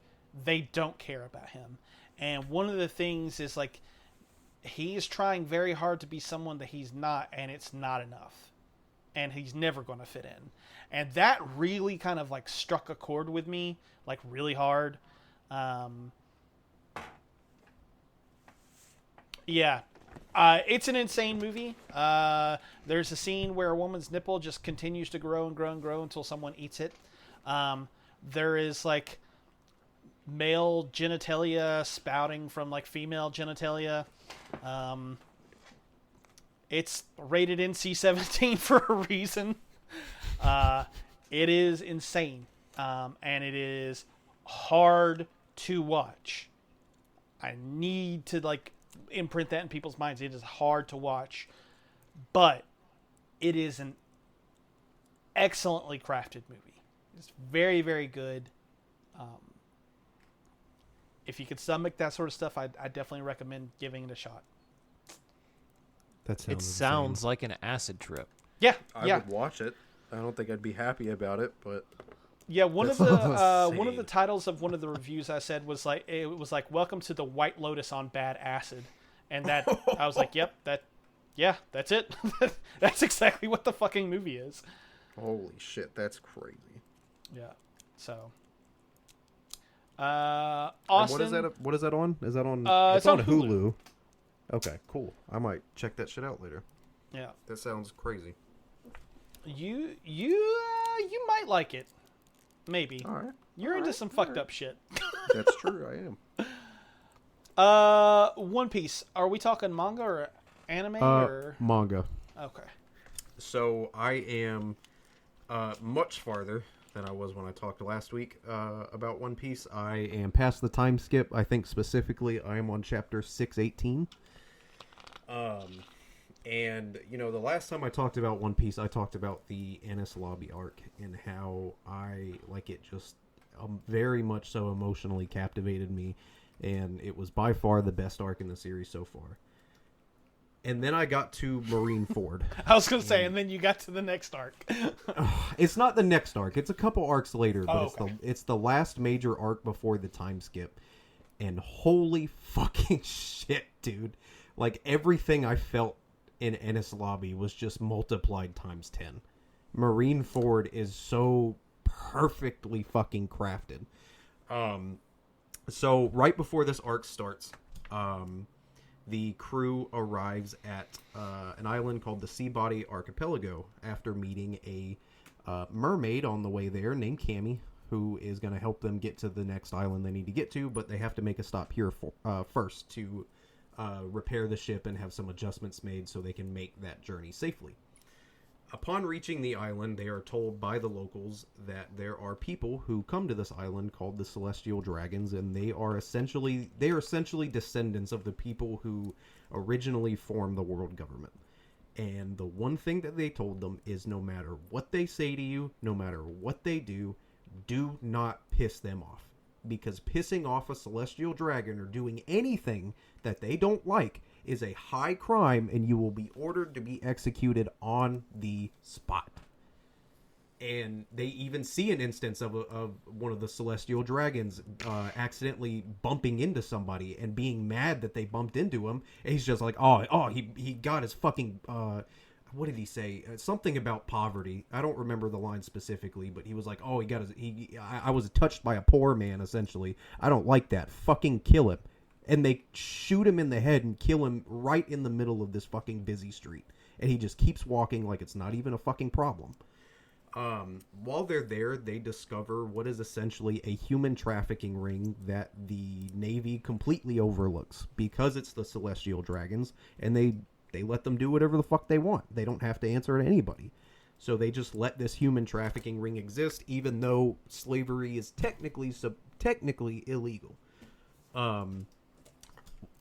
they don't care about him. And one of the things is like, he is trying very hard to be someone that he's not, and it's not enough. And he's never going to fit in. And that really kind of like struck a chord with me, like really hard. Yeah. It's an insane movie. There's a scene where a woman's nipple just continues to grow and grow and grow until someone eats it. There is like male genitalia spouting from like female genitalia. It's rated NC-17 for a reason. It is insane, and it is hard to watch. I need to like imprint that in people's minds. It is hard to watch, but it is an excellently crafted movie. It's very, very good. If you could stomach that sort of stuff, I definitely recommend giving it a shot. That sounds. It sounds like an acid trip. Yeah, I would watch it. I don't think I'd be happy about it, but yeah. One of the insane. one of the titles of one of the reviews I said was like "Welcome to the White Lotus on bad acid," and that I was like, "Yep, that's it. That's exactly what the fucking movie is." holy shit, that's crazy. Yeah. So. And Austin. what is that on? Is that on? It's on Hulu. Okay, cool. I might check that shit out later. Yeah. That sounds crazy. You might like it. Maybe. All right. You're into some fucked up shit. That's true, I am. One Piece. Are we talking manga or anime or Manga. okay. So I am much farther than I was when I talked last week about One Piece. I am past the time skip. I think specifically I am on chapter 618. And, you know, the last time I talked about One Piece, I talked about the Enies Lobby arc and how I, like, it just very much so emotionally captivated me. And it was by far the best arc in the series so far. And then I got to Marineford. I was gonna say, and then you got to the next arc. It's not the next arc. It's a couple arcs later, but okay. it's the last major arc before the time skip. And holy fucking shit, dude. Like, everything I felt in Enies Lobby was just multiplied times 10. Marineford is so perfectly fucking crafted. So right before this arc starts, the crew arrives at an island called the Seabody Archipelago after meeting a mermaid on the way there named Cammy, who is going to help them get to the next island they need to get to, but they have to make a stop here first to repair the ship and have some adjustments made so they can make that journey safely. Upon reaching the island, they are told by the locals that there are people who come to this island called the Celestial Dragons, and they are essentially descendants of the people who originally formed the world government. And the one thing that they told them is no matter what they say to you, no matter what they do not piss them off. Because pissing off a Celestial Dragon or doing anything that they don't like is a high crime, and you will be ordered to be executed on the spot. And they even see an instance of one of the Celestial Dragons accidentally bumping into somebody and being mad that they bumped into him. And he's just like, he got his fucking... what did he say? Something about poverty. I don't remember the line specifically, but he was like, I was touched by a poor man, essentially. I don't like that. Fucking kill him. And they shoot him in the head and kill him right in the middle of this fucking busy street. And he just keeps walking like it's not even a fucking problem. While they're there, they discover what is essentially a human trafficking ring that the Navy completely overlooks because it's the Celestial Dragons, and they let them do whatever the fuck they want. They don't have to answer to anybody. So they just let this human trafficking ring exist, even though slavery is technically illegal.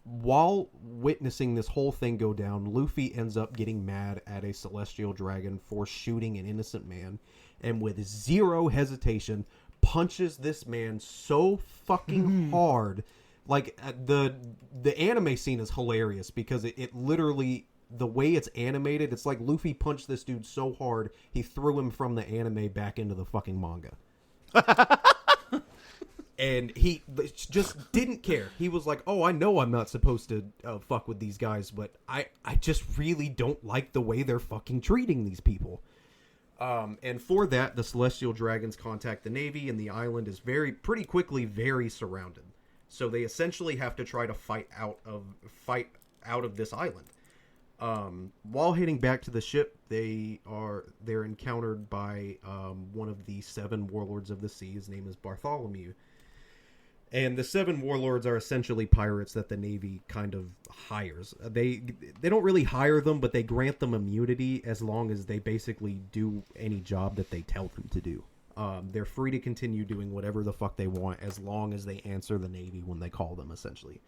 While witnessing this whole thing go down, Luffy ends up getting mad at a Celestial Dragon for shooting an innocent man, and with zero hesitation punches this man so fucking hard. Like, the anime scene is hilarious because it literally, the way it's animated, it's like Luffy punched this dude so hard he threw him from the anime back into the fucking manga. And he just didn't care. He was like, I know I'm not supposed to fuck with these guys, but I just really don't like the way they're fucking treating these people. And for that, the Celestial Dragons contact the Navy, and the island is pretty quickly very surrounded. So they essentially have to try to fight out of this island. While heading back to the ship, they're encountered by one of the 7 warlords of the sea. His name is Bartholomew. And the 7 warlords are essentially pirates that the Navy kind of hires. They don't really hire them, but they grant them immunity as long as they basically do any job that they tell them to do. They're free to continue doing whatever the fuck they want as long as they answer the Navy when they call them, essentially.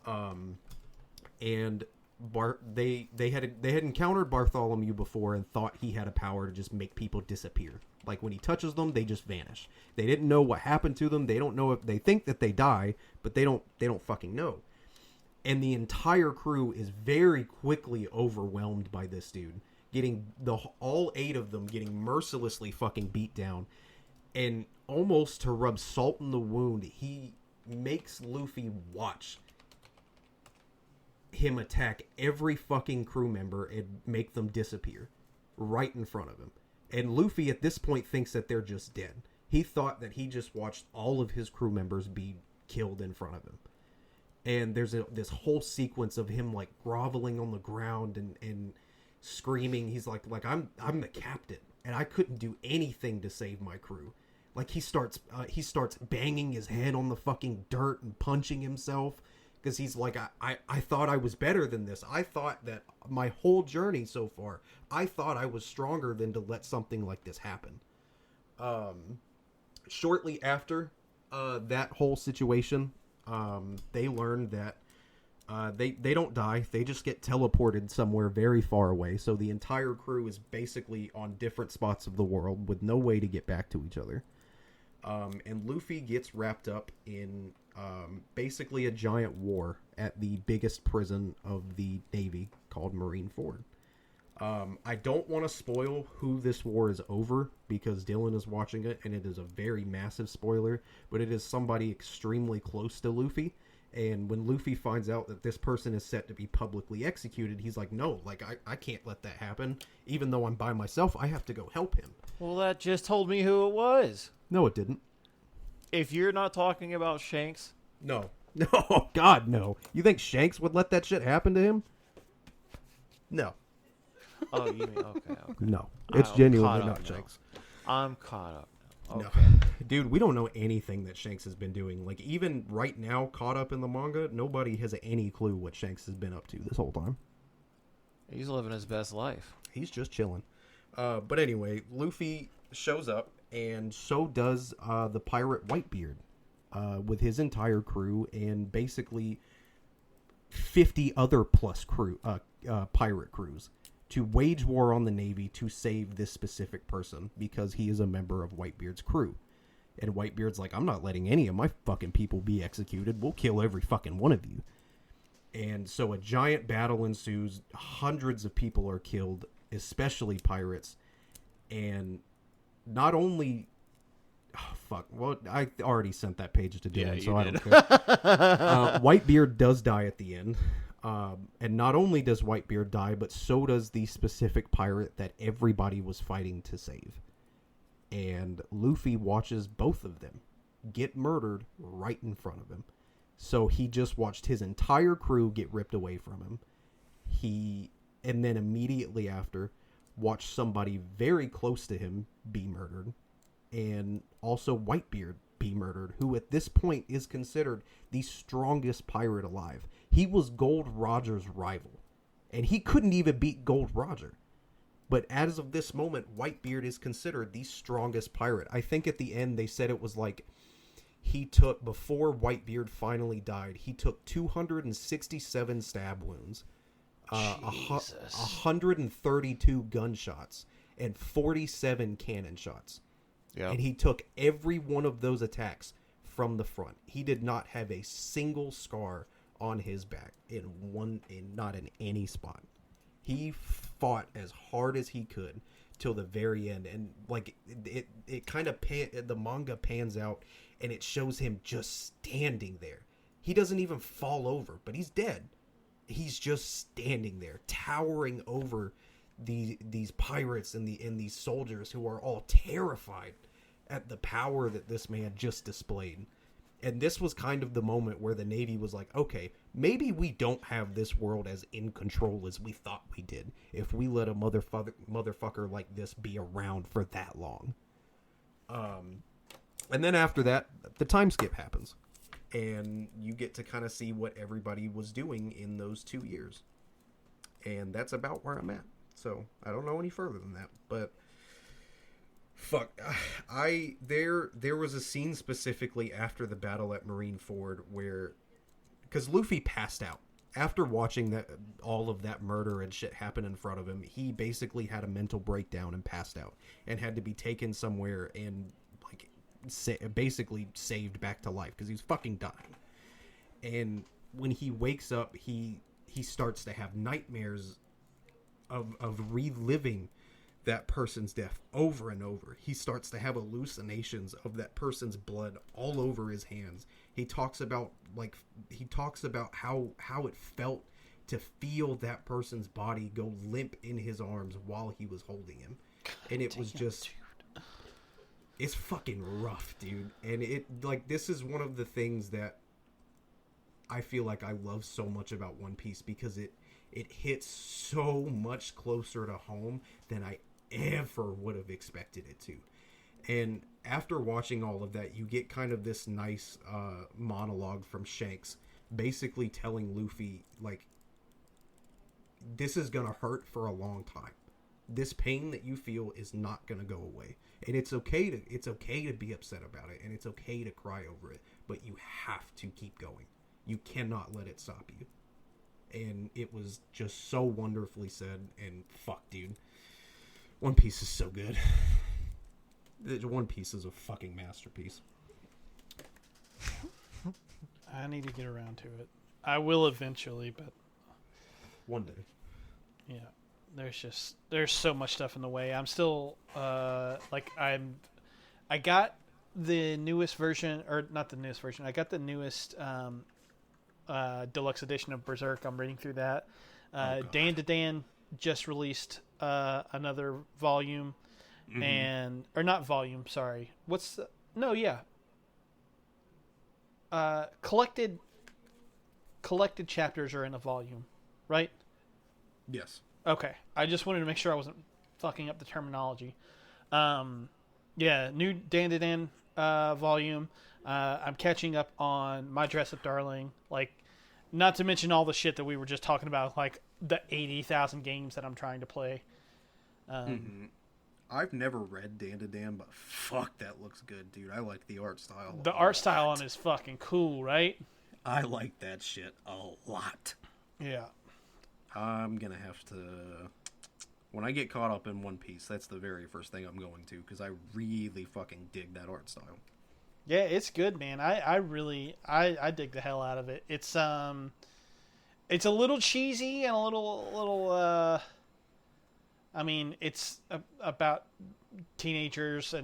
And they had encountered Bartholomew before and thought he had a power to just make people disappear. Like when he touches them, they just vanish. They didn't know what happened to them. They don't know if they think that they die, but they don't fucking know. And the entire crew is very quickly overwhelmed by this dude, getting all 8 of them getting mercilessly fucking beat down. And almost to rub salt in the wound, he makes Luffy watch him attack every fucking crew member and make them disappear right in front of him. And Luffy at this point thinks that they're just dead. He thought that he just watched all of his crew members be killed in front of him. And there's this whole sequence of him like groveling on the ground and screaming. He's like I'm the captain and I couldn't do anything to save my crew. Like he starts banging his head on the fucking dirt and punching himself because he's like, I thought I was better than this. I thought that my whole journey so far, I thought I was stronger than to let something like this happen. Shortly after that whole situation, they learn that they don't die. They just get teleported somewhere very far away. So the entire crew is basically on different spots of the world with no way to get back to each other. And Luffy gets wrapped up in basically a giant war at the biggest prison of the Navy called Marineford. I don't want to spoil who this war is over because Dylan is watching it and it is a very massive spoiler, but it is somebody extremely close to Luffy. And when Luffy finds out that this person is set to be publicly executed, he's like, no, like I can't let that happen. Even though I'm by myself, I have to go help him. Well, that just told me who it was. No, it didn't. If you're not talking about Shanks, No. No, God, no. You think Shanks would let that shit happen to him? No. oh, you mean okay. No. It's I'm genuinely caught not up now. Shanks. I'm caught up now. No. Okay. Dude, we don't know anything that Shanks has been doing. Like, even right now, caught up in the manga, nobody has any clue what Shanks has been up to this whole time. He's living his best life. He's just chilling. But anyway, Luffy shows up, and so does the pirate Whitebeard with his entire crew and basically 50 other plus pirate crews to wage war on the Navy to save this specific person because he is a member of Whitebeard's crew. And Whitebeard's like, I'm not letting any of my fucking people be executed. We'll kill every fucking one of you. And so a giant battle ensues. Hundreds of people are killed, especially pirates. And not only... Oh, fuck. Well, I already sent that page to Dylan, so I don't care. Whitebeard does die at the end. And not only does Whitebeard die, but so does the specific pirate that everybody was fighting to save. And Luffy watches both of them get murdered right in front of him. So he just watched his entire crew get ripped away from him. And then immediately after, watched somebody very close to him be murdered. And also Whitebeard be murdered, who at this point is considered the strongest pirate alive. He was Gold Roger's rival. And he couldn't even beat Gold Roger. But as of this moment, Whitebeard is considered the strongest pirate. I think at the end they said it was like he took, before Whitebeard finally died, he took 267 stab wounds, 132 gunshots, and 47 cannon shots. Yep. And he took every one of those attacks from the front. He did not have a single scar on his back not in any spot. He fought as hard as he could till the very end, and like it kind of the manga pans out, and it shows him just standing there. He doesn't even fall over, but he's dead. He's just standing there, towering over these pirates and these soldiers who are all terrified at the power that this man just displayed. And this was kind of the moment where the Navy was like, okay, maybe we don't have this world as in control as we thought we did if we let a motherfucker like this be around for that long. And then after that, the time skip happens. and you get to kind of see what everybody was doing in those 2 years. And that's about where I'm at. So I don't know any further than that, but fuck, there was a scene specifically after the battle at Marineford where, because Luffy passed out after watching that all of that murder and shit happen in front of him. He basically had a mental breakdown and passed out and had to be taken somewhere and like basically saved back to life because he was fucking dying. And when he wakes up, he starts to have nightmares of reliving that person's death over and over. He starts to have hallucinations of that person's blood all over his hands. He talks about how it felt to feel that person's body go limp in his arms while he was holding him. And it was just, it's fucking rough, dude. And it, like, this is one of the things that I feel like I love so much about One Piece, because it hits so much closer to home than I ever would have expected it to. And after watching all of that, you get kind of this nice monologue from Shanks, basically telling Luffy, like, this is gonna hurt for a long time. This pain that you feel is not gonna go away, and it's okay to be upset about it, and it's okay to cry over it, but you have to keep going. You cannot let it stop you. And it was just so wonderfully said. And fuck, dude, One Piece is so good. One Piece is a fucking masterpiece. I need to get around to it. I will eventually, but One day. Yeah, there's so much stuff in the way. I'm still I got the newest version, or not the newest version. I got the newest deluxe edition of Berserk. I'm reading through that. Dan to Dan just released another volume, or not volume. Sorry, collected chapters are in a volume, right? Yes. Okay, I just wanted to make sure I wasn't fucking up the terminology. New Dan to Dan volume. I'm catching up on My Dress Up Darling. Like, not to mention all the shit that we were just talking about, like the 80,000 games that I'm trying to play. I've never read Dan to Dan, but fuck, that looks good, dude. I like the art style. The art style on it is fucking cool, right? I like that shit a lot. Yeah. I'm gonna have to, when I get caught up in One Piece, that's the very first thing I'm going to, because I really fucking dig that art style. Yeah, it's good, man. I really dig the hell out of it. It's a little cheesy and a little I mean, it's about teenagers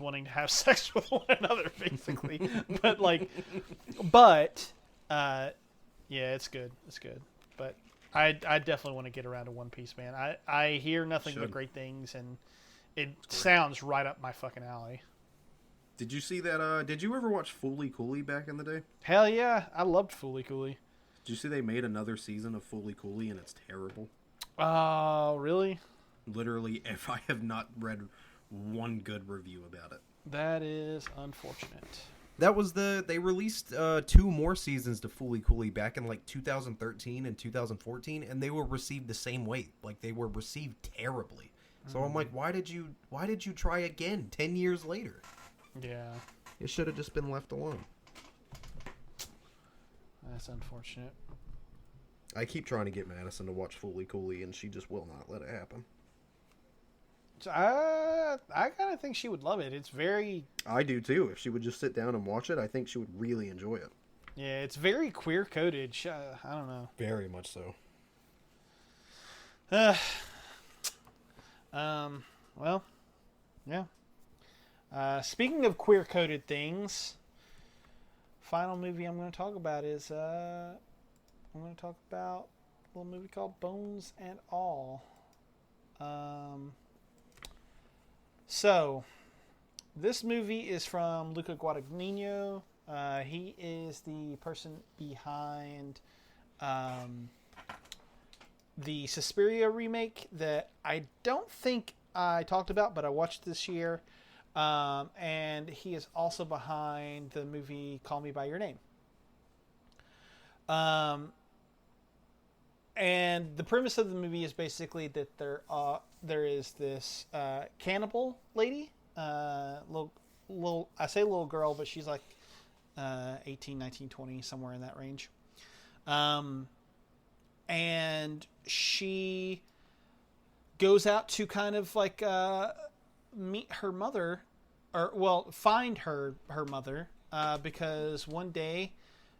wanting to have sex with one another, basically. Yeah, it's good. It's good. But I definitely want to get around to One Piece, man. I hear nothing but great things, and it sounds right up my fucking alley. Did you see that? Did you ever watch Fooly Cooly back in the day? Hell yeah, I loved Fooly Cooly. Did you see they made another season of Fooly Cooly and it's terrible? Oh, really? Literally, if I have not read one good review about it. That is unfortunate. That was they released 2 more seasons to Fooly Cooly back in like 2013 and 2014, and they were received the same way. Like, they were received terribly. So I'm like, why did you try again 10 years later? Yeah. It should have just been left alone. That's unfortunate. I keep trying to get Madison to watch Fooly Cooly, and she just will not let it happen. So I kind of think she would love it. It's very... I do too. If she would just sit down and watch it, I think she would really enjoy it. Yeah, it's very queer-coded. I don't know. Very much so. Well, yeah. Speaking of queer-coded things, final movie I'm going to talk about is I'm going to talk about a little movie called Bones and All. So, this movie is from Luca Guadagnino. He is the person behind the Suspiria remake that I don't think I talked about, but I watched this year. And he is also behind the movie Call Me by Your Name. And the premise of the movie is basically that there is this cannibal lady, little I say little girl, but she's like 18, 19, 20, somewhere in that range. And she goes out to kind of like meet her mother, or well, find her mother, because one day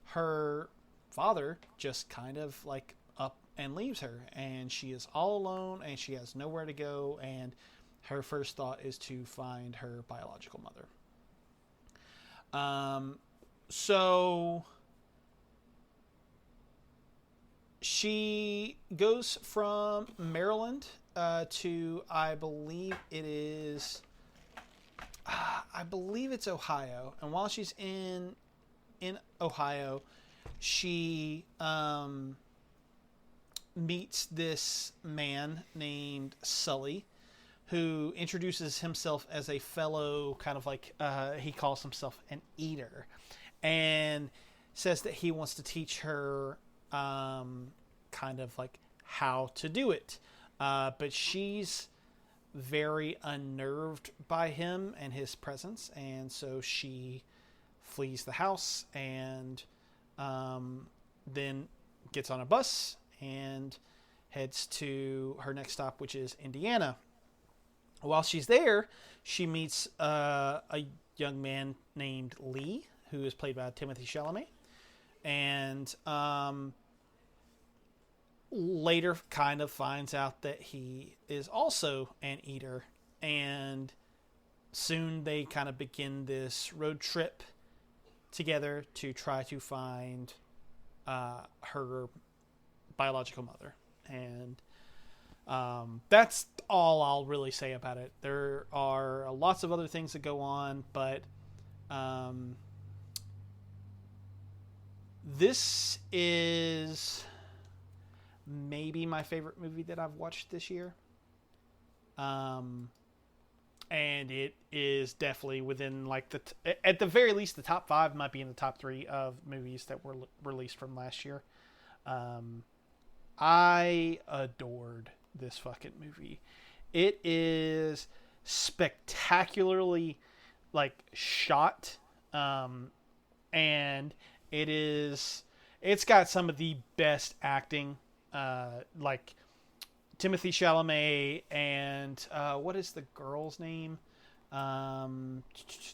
her father just kind of like up and leaves her, and she is all alone and she has nowhere to go, and her first thought is to find her biological mother. So she goes from Maryland to I believe it's Ohio, and while she's in Ohio, she meets this man named Sully, who introduces himself as a fellow kind of like he calls himself an eater, and says that he wants to teach her kind of like how to do it, but she's very unnerved by him and his presence, and so she flees the house and then gets on a bus and heads to her next stop, which is Indiana. While she's there, she meets a young man named Lee, who is played by Timothée Chalamet, and later kind of finds out that he is also an eater, and soon they kind of begin this road trip together to try to find her biological mother. And that's all I'll really say about it. There are lots of other things that go on, but this is maybe my favorite movie that I've watched this year. And it is definitely within like at the very least the top 5, might be in the top 3 of movies that were released from last year. I adored this fucking movie. It is spectacularly like shot, and it's got some of the best acting, like Timothée Chalamet and what is the girl's name?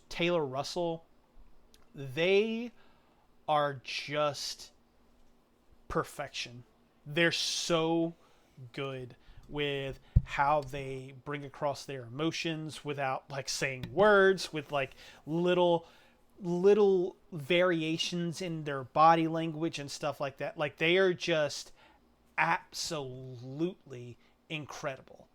Taylor Russell. They are just perfection. They're so good with how they bring across their emotions without like saying words, with like little variations in their body language and stuff like that. Like they are just absolutely incredible.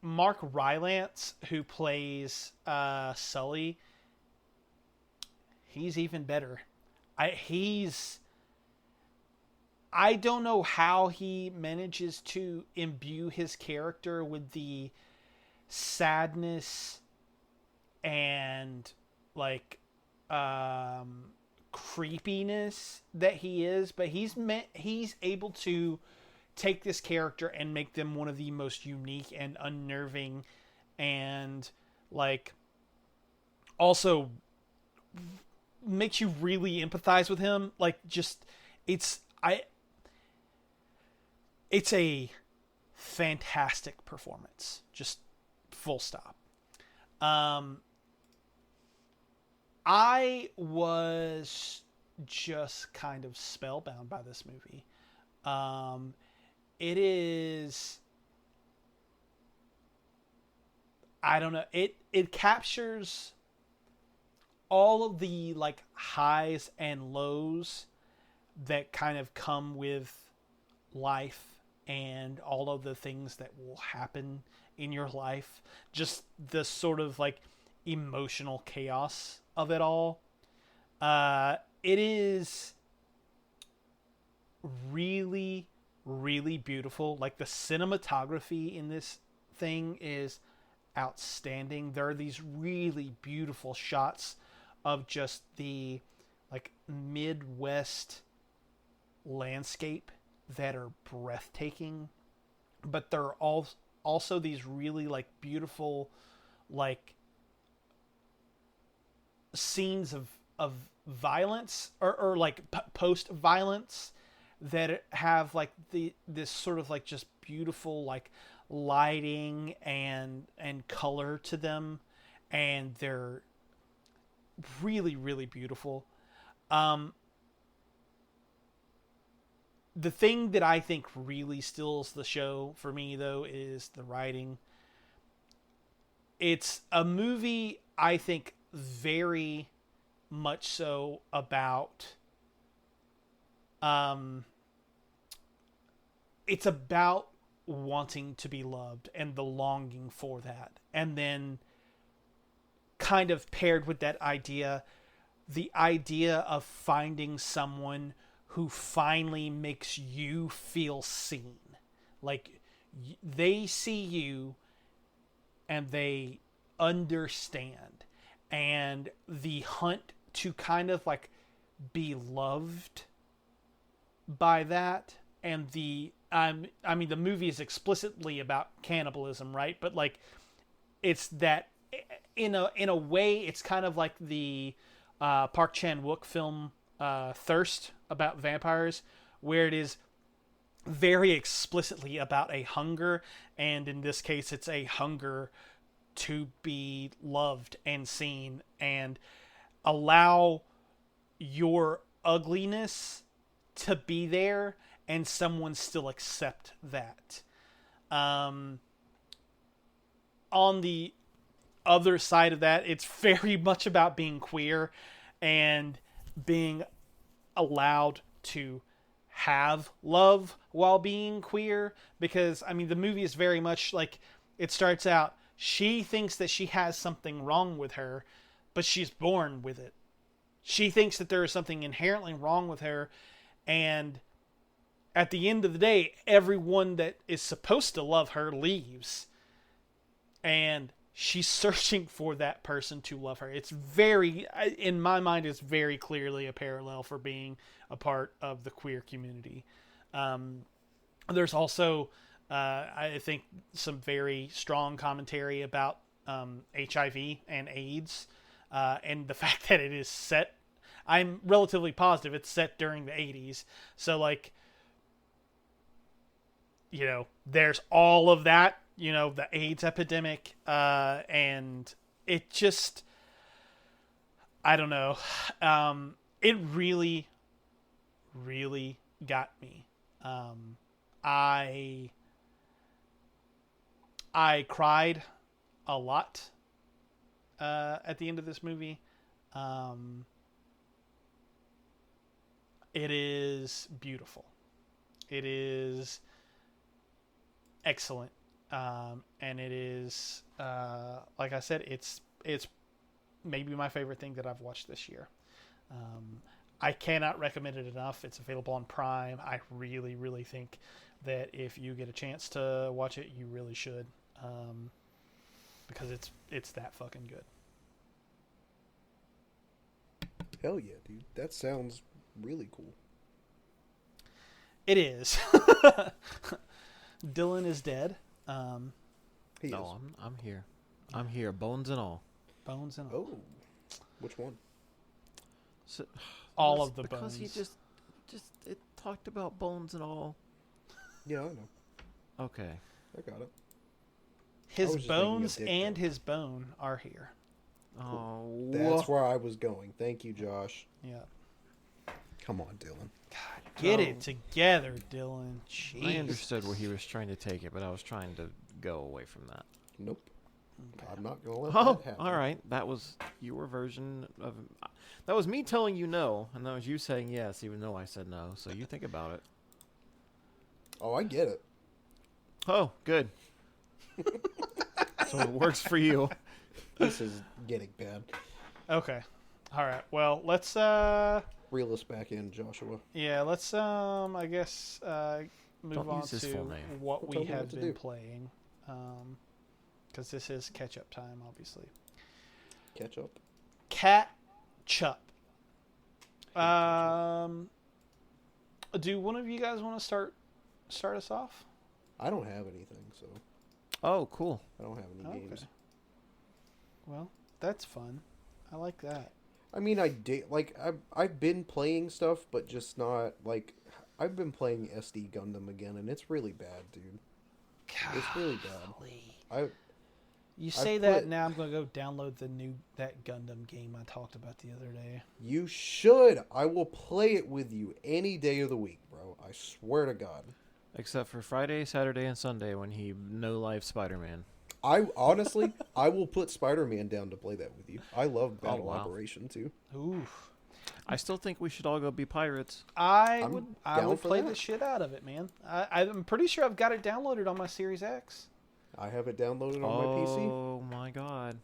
Mark Rylance, who plays Sully, he's even better. I don't know how he manages to imbue his character with the sadness and like creepiness that he is, but he's able to take this character and make them one of the most unique and unnerving, and like also makes you really empathize with him. Like just it's a fantastic performance, just full stop. I was just kind of spellbound by this movie. It is, I don't know, it captures all of the like highs and lows that kind of come with life, and all of the things that will happen in your life, just the sort of like emotional chaos of it all. It is really, really beautiful. Like the cinematography in this thing is outstanding. There are these really beautiful shots of just the like Midwest landscape that are breathtaking, but there are also these really like beautiful like scenes of violence or like post violence that have like this sort of like just beautiful like lighting and color to them, and they're really, really beautiful. The thing that I think really steals the show for me, though, is the writing. It's a movie, I think, very much so about... it's about wanting to be loved and the longing for that. And then kind of paired with that idea, the idea of finding someone who finally makes you feel seen. Like, they see you and they understand. And the hunt to kind of like be loved by that, and the I mean, the movie is explicitly about cannibalism, right? But like, it's that in a way, it's kind of like the Park Chan-wook film Thirst, about vampires, where it is very explicitly about a hunger, and in this case, it's a hunger to be loved and seen, and allow your ugliness to be there and someone still accept that. On the other side of that, it's very much about being queer and being allowed to have love while being queer, because I mean, the movie is very much like, it starts out, she thinks that she has something wrong with her, but she's born with it. She thinks that there is something inherently wrong with her, and at the end of the day, everyone that is supposed to love her leaves, and she's searching for that person to love her. It's very, in my mind, it's very clearly a parallel for being a part of the queer community. There's also, I think, some very strong commentary about HIV and AIDS, and the fact that it is set, I'm relatively positive it's set during the 80s. So, like, you know, there's all of that, you know, the AIDS epidemic, and it just, I don't know. It really, really got me. I cried a lot at the end of this movie. It is beautiful. It is excellent. And it is, like I said, it's maybe my favorite thing that I've watched this year. I cannot recommend it enough. It's available on Prime. I really, really think that if you get a chance to watch it, you really should, because it's that fucking good. Hell yeah, dude. That sounds really cool. It is. Dylan is dead. He is. No, I'm here. I'm here, bones and all. Bones and all. Oh. Which one? So, All of the because bones. he just it talked about bones and all. Yeah, I know. Okay. I got it. I His was just making a bones dick and joke. his bone are here. Oh, That's where I was going. Thank you, Josh. Yeah. Come on, Dylan. Get it together, Dylan. Jeez. I understood where he was trying to take it, but I was trying to go away from that. Nope. I'm not going to let Oh, that happen. all right. That was your version of. That was me telling you no, and that was you saying yes, even though I said no. So you think about it. Oh, I get it. Oh, good. So it works for you. This is getting bad. Okay. All right. Well, let's Reel us back in, Joshua. yeah, let's I guess move Don't on use his to full name. what Well, we tell me have what to been do. playing. because this is catch-up time, obviously. Ketchup. Catch-up. Do one of you guys want to start us off? I don't have anything, so Oh, cool. I don't have any games. Well, that's fun. I like that. I mean, I did like I've been playing stuff, but just not like I've been playing SD Gundam again, and it's really bad, dude. It's really bad. You say that now, I'm gonna go download that Gundam game I talked about the other day. You should. I will play it with you any day of the week, bro. I swear to God. Except for Friday, Saturday, and Sunday when he no-life Spider-Man. I honestly, I will put Spider-Man down to play that with you. I love Battle wow. Operation too. Oof. I still think we should all go be pirates. I I'm would down for play that. the shit out of it, man. I'm pretty sure I've got it downloaded on my Series X. I have it downloaded on my PC. Oh my god.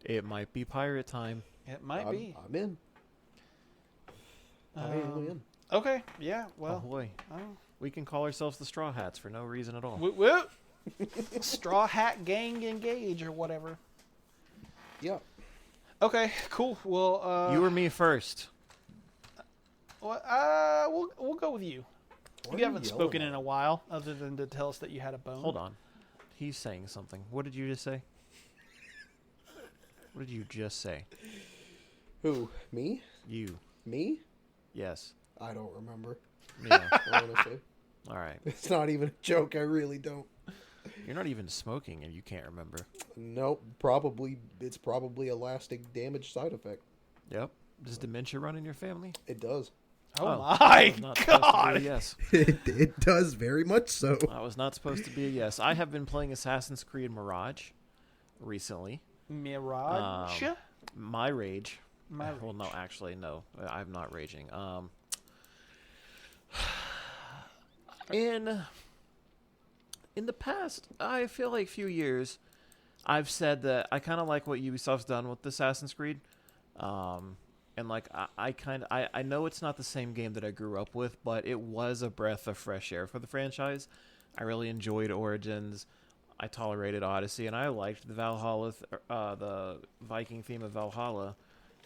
It might be pirate time. It might be. I'm in. I am in. Okay, yeah, well. Ahoy. Oh. We can call ourselves the Straw Hats for no reason at all. Whoop. Straw Hat Gang Engage or whatever. Yeah. Okay, cool. Well, You or me first. we'll go with you. Why You are haven't yelling spoken at in me? a while, other than to tell us that you had a bone. Hold on. He's saying something. What did you just say? What did you just say? Who? Me? You. Me? Yes. I don't remember. Yeah. Honestly, All right. it's not even a joke. I really don't. You're not even smoking and you can't remember. Nope. It's probably a lasting damage side effect. Yep. Does dementia run in your family? It does. Oh, that my was not supposed to be a God. yes. It does very much so. That was not supposed to be a yes. I have been playing Assassin's Creed Mirage recently. Mirage? My rage. My Well, no, rage. actually, no. I'm not raging. In the past, I feel like few years, I've said that I kind of like what Ubisoft's done with Assassin's Creed. And like I know it's not the same game that I grew up with, but it was a breath of fresh air for the franchise. I really enjoyed Origins. I tolerated Odyssey, and I liked the Valhalla, the Viking theme of Valhalla.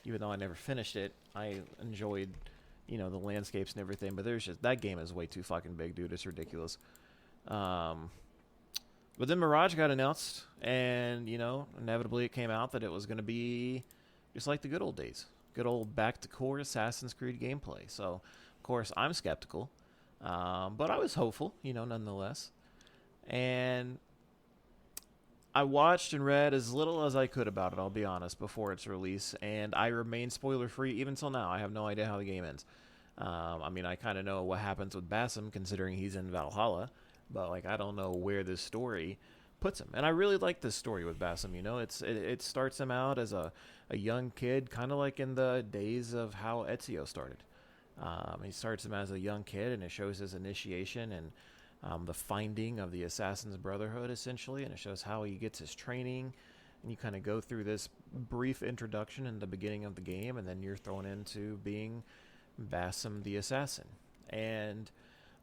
Even though I never finished it, I enjoyed, the landscapes and everything. But that game is way too fucking big, dude. It's ridiculous. But then Mirage got announced, and inevitably it came out that it was going to be just like the good old days. Good old back-to-core Assassin's Creed gameplay. So, of course, I'm skeptical. But I was hopeful, nonetheless. And I watched and read as little as I could about it, I'll be honest, before its release. And I remain spoiler-free even till now. I have no idea how the game ends. I kind of know what happens with Basim, considering he's in Valhalla. But, I don't know where this story puts him. And I really like this story with Basim, It starts him out as a young kid, kind of like in the days of how Ezio started. He starts him as a young kid, and it shows his initiation and the finding of the Assassin's Brotherhood, essentially. And it shows how he gets his training. And you kind of go through this brief introduction in the beginning of the game, and then you're thrown into being Basim the Assassin. And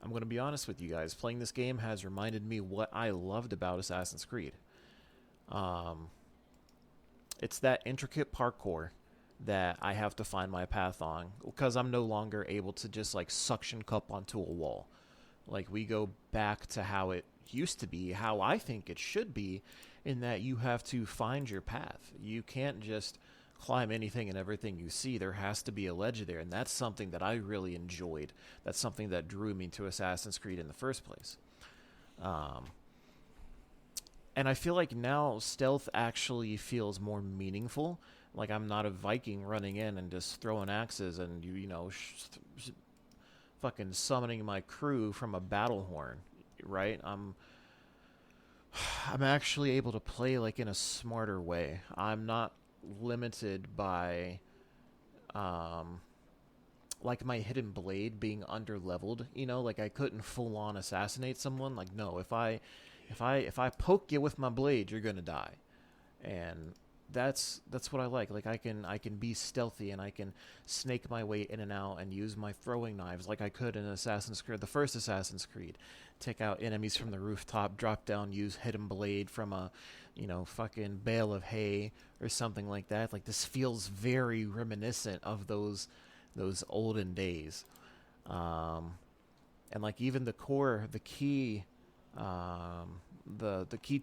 I'm going to be honest with you guys. Playing this game has reminded me what I loved about Assassin's Creed. It's that intricate parkour that I have to find my path on, because I'm no longer able to just suction cup onto a wall. We go back to how it used to be, how I think it should be, in that you have to find your path. You can't just climb anything and everything you see. There has to be a ledge there, and that's something that I really enjoyed. That's something that drew me to Assassin's Creed in the first place. And I feel like now stealth actually feels more meaningful. I'm not a Viking running in and just throwing axes and fucking summoning my crew from a battle horn, right? I'm actually able to play in a smarter way. I'm not limited by my hidden blade being under leveled, I couldn't full on assassinate someone. No, if I poke you with my blade, you're gonna die. And that's what I like. Like I can be stealthy and I can snake my way in and out and use my throwing knives like I could in Assassin's Creed, the first Assassin's Creed. Take out enemies from the rooftop, drop down, use hidden blade from a, fucking bale of hay or something like that. Like this feels very reminiscent of those olden days. And like even the key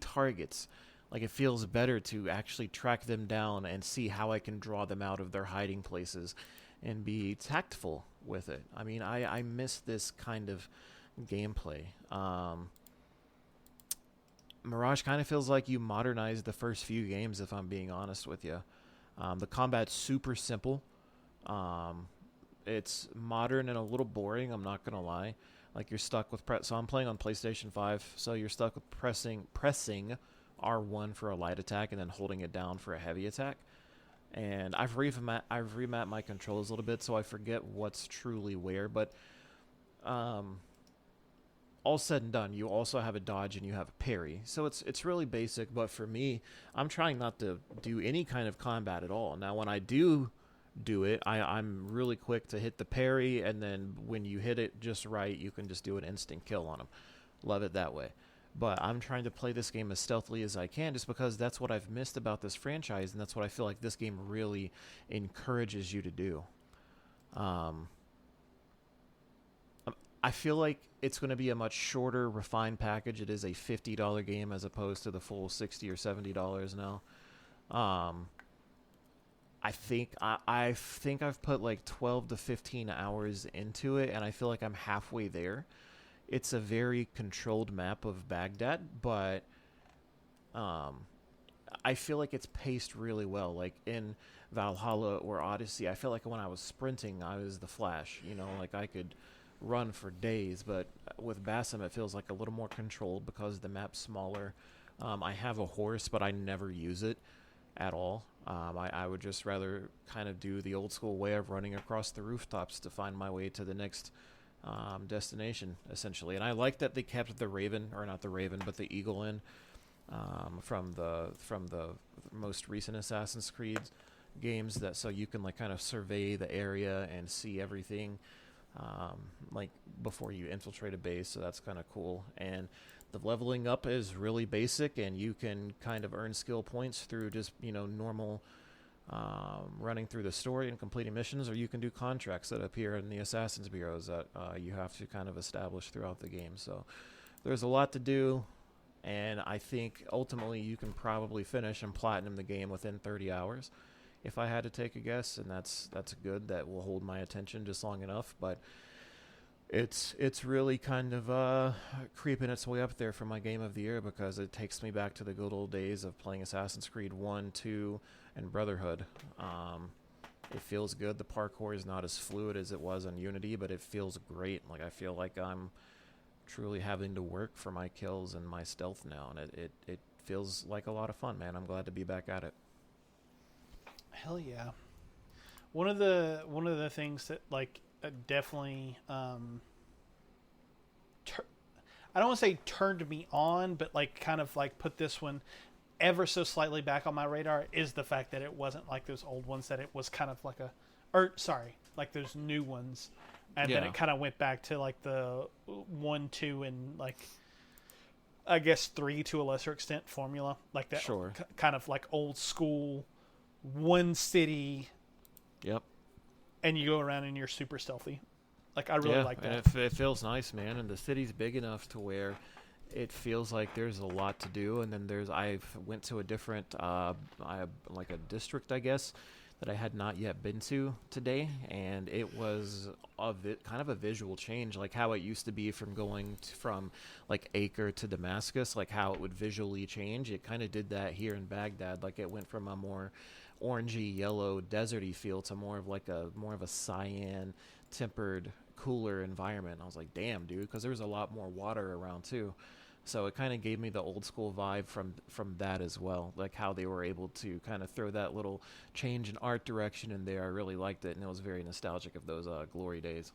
targets, like it feels better to actually track them down and see how I can draw them out of their hiding places and be tactful with it. I mean, I miss this kind of gameplay. Mirage kind of feels like you modernized the first few games, if I'm being honest with you. The combat's super simple. It's modern and a little boring, I'm not going to lie. Like you're stuck with so I'm playing on PlayStation 5, so you're stuck with pressing R1 for a light attack and then holding it down for a heavy attack. And I've remapped my controls a little bit, so I forget what's truly where. But all said and done, you also have a dodge and you have a parry. So it's really basic. But for me, I'm trying not to do any kind of combat at all. Now, when I do it, I'm really quick to hit the parry, and then when you hit it just right, you can just do an instant kill on them. Love it that way. But I'm trying to play this game as stealthily as I can, just because that's what I've missed about this franchise, and that's what I feel like this game really encourages you to do. I feel like it's going to be a much shorter, refined package. It is a $50 game as opposed to the full $60 or $70 now. I think I've put like 12 to 15 hours into it, and I feel like I'm halfway there. It's a very controlled map of Baghdad, but I feel like it's paced really well. Like in Valhalla or Odyssey, I feel like when I was sprinting, I was the Flash. Like I could run for days, but with Basim, it feels like a little more controlled because the map's smaller. I have a horse, but I never use it at all. I would just rather kind of do the old school way of running across the rooftops to find my way to the next destination, essentially. And I like that they kept the Raven, or not the Raven, but the Eagle in from the most recent Assassin's Creed games, that so you can like kind of survey the area and see everything like before you infiltrate a base. So that's kind of cool. And the leveling up is really basic, and you can kind of earn skill points through just normal running through the story and completing missions, or you can do contracts that appear in the Assassin's Bureaus that you have to kind of establish throughout the game. So there's a lot to do, and I think ultimately you can probably finish and platinum the game within 30 hours, if I had to take a guess, and that's good. That will hold my attention just long enough. But it's really kind of creeping its way up there for my game of the year, because it takes me back to the good old days of playing Assassin's Creed 1, 2, and Brotherhood. It feels good. The parkour is not as fluid as it was on Unity, but it feels great. Like I feel like I'm truly having to work for my kills and my stealth now, and it feels like a lot of fun, man. I'm glad to be back at it. Hell yeah. One of the things that like definitely I don't want to say turned me on, but like kind of like put this one ever so slightly back on my radar is the fact that it wasn't like those old ones, that it was kind of like like those new ones, and then it kind of went back to like the 1, 2, and like I guess 3 to a lesser extent formula, like that. Sure. Kind of like old school one city. Yep. And you go around and you're super stealthy. Like I really like that. And it feels nice, man. And the city's big enough to where it feels like there's a lot to do. And then I've went to a different, like a district, I guess, that I had not yet been to today, and it was kind of a visual change, like how it used to be from going from like Acre to Damascus, like how it would visually change. It kind of did that here in Baghdad. Like it went from a more orangey yellow deserty feel to more of a cyan tempered cooler environment. I was like, damn, dude, because there was a lot more water around too. So it kind of gave me the old school vibe from that as well, like how they were able to kind of throw that little change in art direction in there. I really liked it, and it was very nostalgic of those glory days.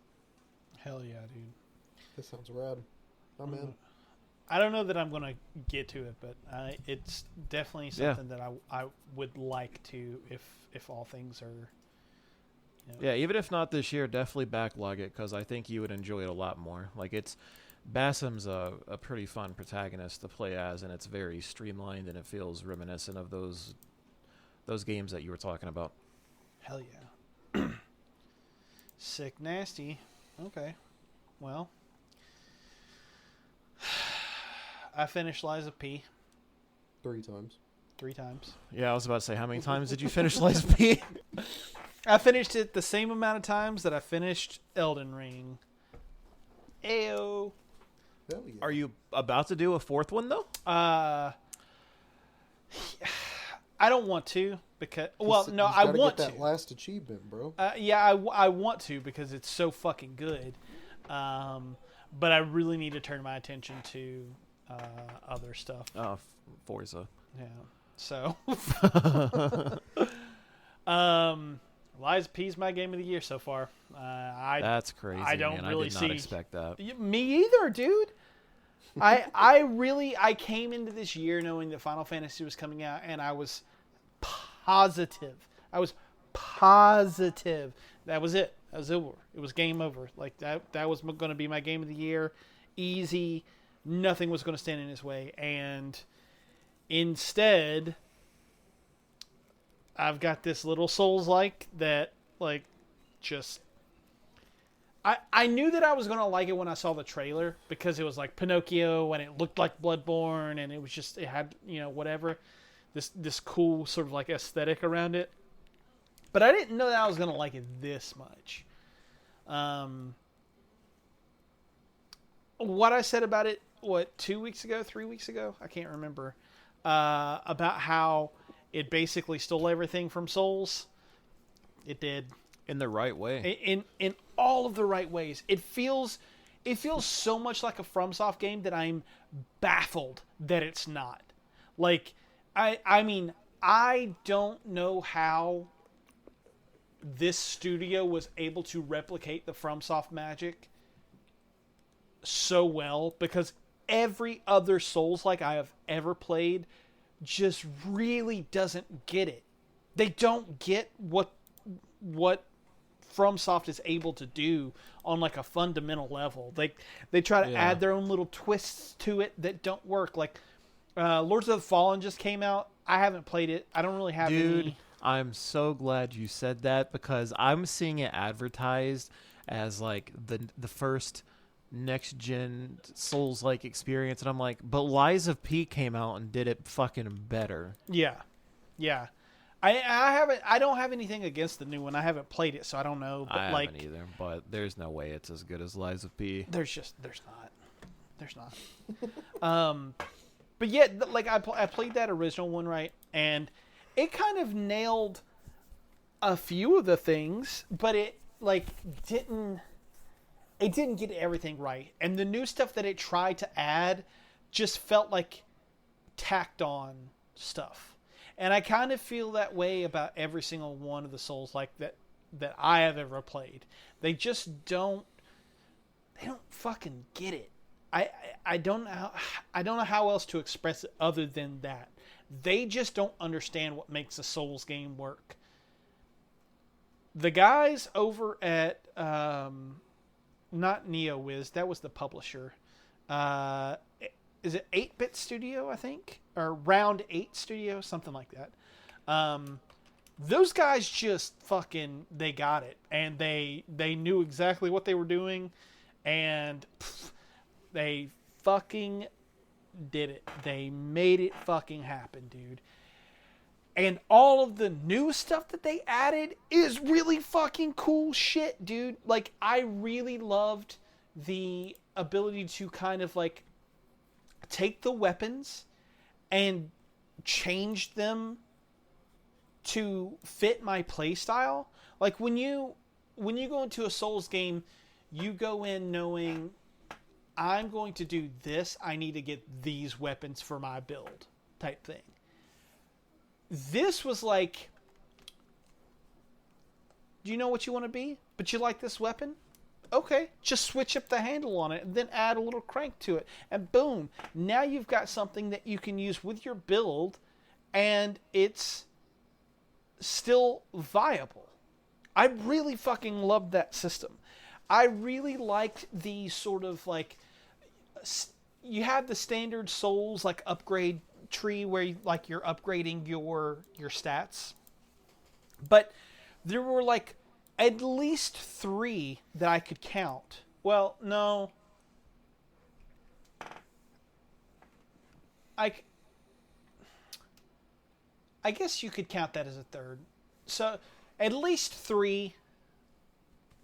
Hell yeah, dude. This sounds rad. I'm in. I don't know that I'm gonna get to it, but it's definitely something that I would like to if all things are. Yeah, even if not this year, definitely backlog it because I think you would enjoy it a lot more. Like Bassam's a pretty fun protagonist to play as, and it's very streamlined and it feels reminiscent of those games that you were talking about. Hell yeah. Sick nasty. Okay. Well, I finished Lies of P 3 times. 3 times. Yeah, I was about to say, how many times did you finish Lies of P? I finished it the same amount of times that I finished Elden Ring. Ayo. Hell yeah. Are you about to do a 4th one though? I don't want to because I want get that to. last achievement, bro. Yeah, I want to because it's so fucking good. But I really need to turn my attention to other stuff. Oh, Forza. Yeah. So, Lies of P's my game of the year so far. That's crazy. I don't man. really I did not expect that. Me either, dude. I came into this year knowing that Final Fantasy was coming out, and I was positive. That was it. That was over. It was game over. Like that was going to be my game of the year. Easy. Nothing was going to stand in his way, and instead, I've got this little Souls-like that, like, just... I knew that I was going to like it when I saw the trailer, because it was like Pinocchio, and it looked like Bloodborne, and it was just, it had, whatever, this cool sort of, like, aesthetic around it. But I didn't know that I was going to like it this much. What I said about it, 2 weeks ago, 3 weeks ago? I can't remember. About how it basically stole everything from Souls. It did. In the right way. In all of the right ways. It feels so much like a FromSoft game that I'm baffled that it's not. Like, I mean, I don't know how this studio was able to replicate the FromSoft magic so well, because every other Souls-like I have ever played just really doesn't get it. They don't get what FromSoft is able to do on like a fundamental level. They try to add their own little twists to it that don't work. Like Lords of the Fallen just came out. I haven't played it. I don't really have any. I'm so glad you said that, because I'm seeing it advertised as like the first next gen Souls-like experience, and I'm like, but Lies of P came out and did it fucking better. Yeah. I don't have anything against the new one. I haven't played it, so I don't know. But I haven't either, but there's no way it's as good as Lies of P. There's not. But yeah, like I played that original one, right, and it kind of nailed a few of the things, but it like didn't get everything right. And the new stuff that it tried to add just felt like tacked on stuff. And I kind of feel that way about every single one of the Souls like that I have ever played. They just don't fucking get it. I don't know how else to express it other than that. They just don't understand what makes a Souls game work. The guys over at not NeoWiz, that was the publisher. Is it 8-Bit Studio, I think? Or Round 8 Studio, something like that. Those guys just fucking, they got it. And they knew exactly what they were doing. And they fucking did it. They made it fucking happen, dude. And all of the new stuff that they added is really fucking cool shit, dude. Like, I really loved the ability to kind of, like, take the weapons and change them to fit my playstyle. Like, when you go into a Souls game, you go in knowing, I'm going to do this, I need to get these weapons for my build type thing. This was like, do you know what you want to be? But you like this weapon? okay, just switch up the handle on it and then add a little crank to it. And boom, now you've got something that you can use with your build and it's still viable. I really fucking loved that system. I really liked the sort of like, you have the standard souls like upgrade tree where you're upgrading your stats. But there were like at least 3 that I could count. Well, no. I guess you could count that as a third. So, at least 3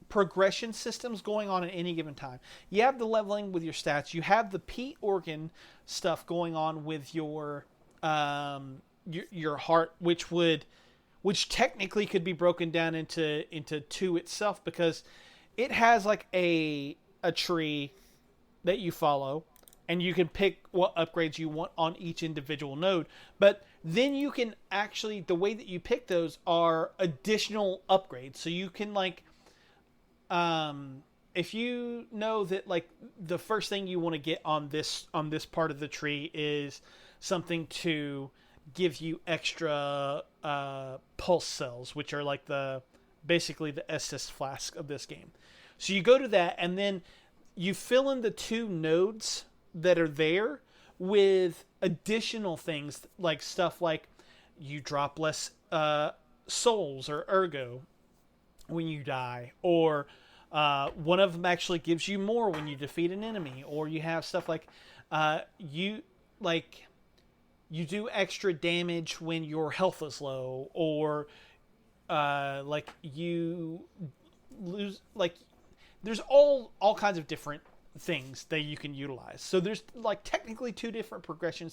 progression systems going on at any given time. You have the leveling with your stats. You have the P organ stuff going on with your heart, which technically could be broken down into 2 itself, because it has like a tree that you follow, and you can pick what upgrades you want on each individual node. But then you can actually, the way that you pick those are additional upgrades. So you can like, if you know that like the first thing you want to get on this part of the tree is something to give you extra pulse cells, which are like basically the Estus flask of this game. So you go to that, and then you fill in the 2 nodes that are there with additional things, like stuff like you drop less souls or ergo when you die, or one of them actually gives you more when you defeat an enemy, or you have stuff like you do extra damage when your health is low, or like you lose, like there's all kinds of different things that you can utilize. So there's like technically 2 different progression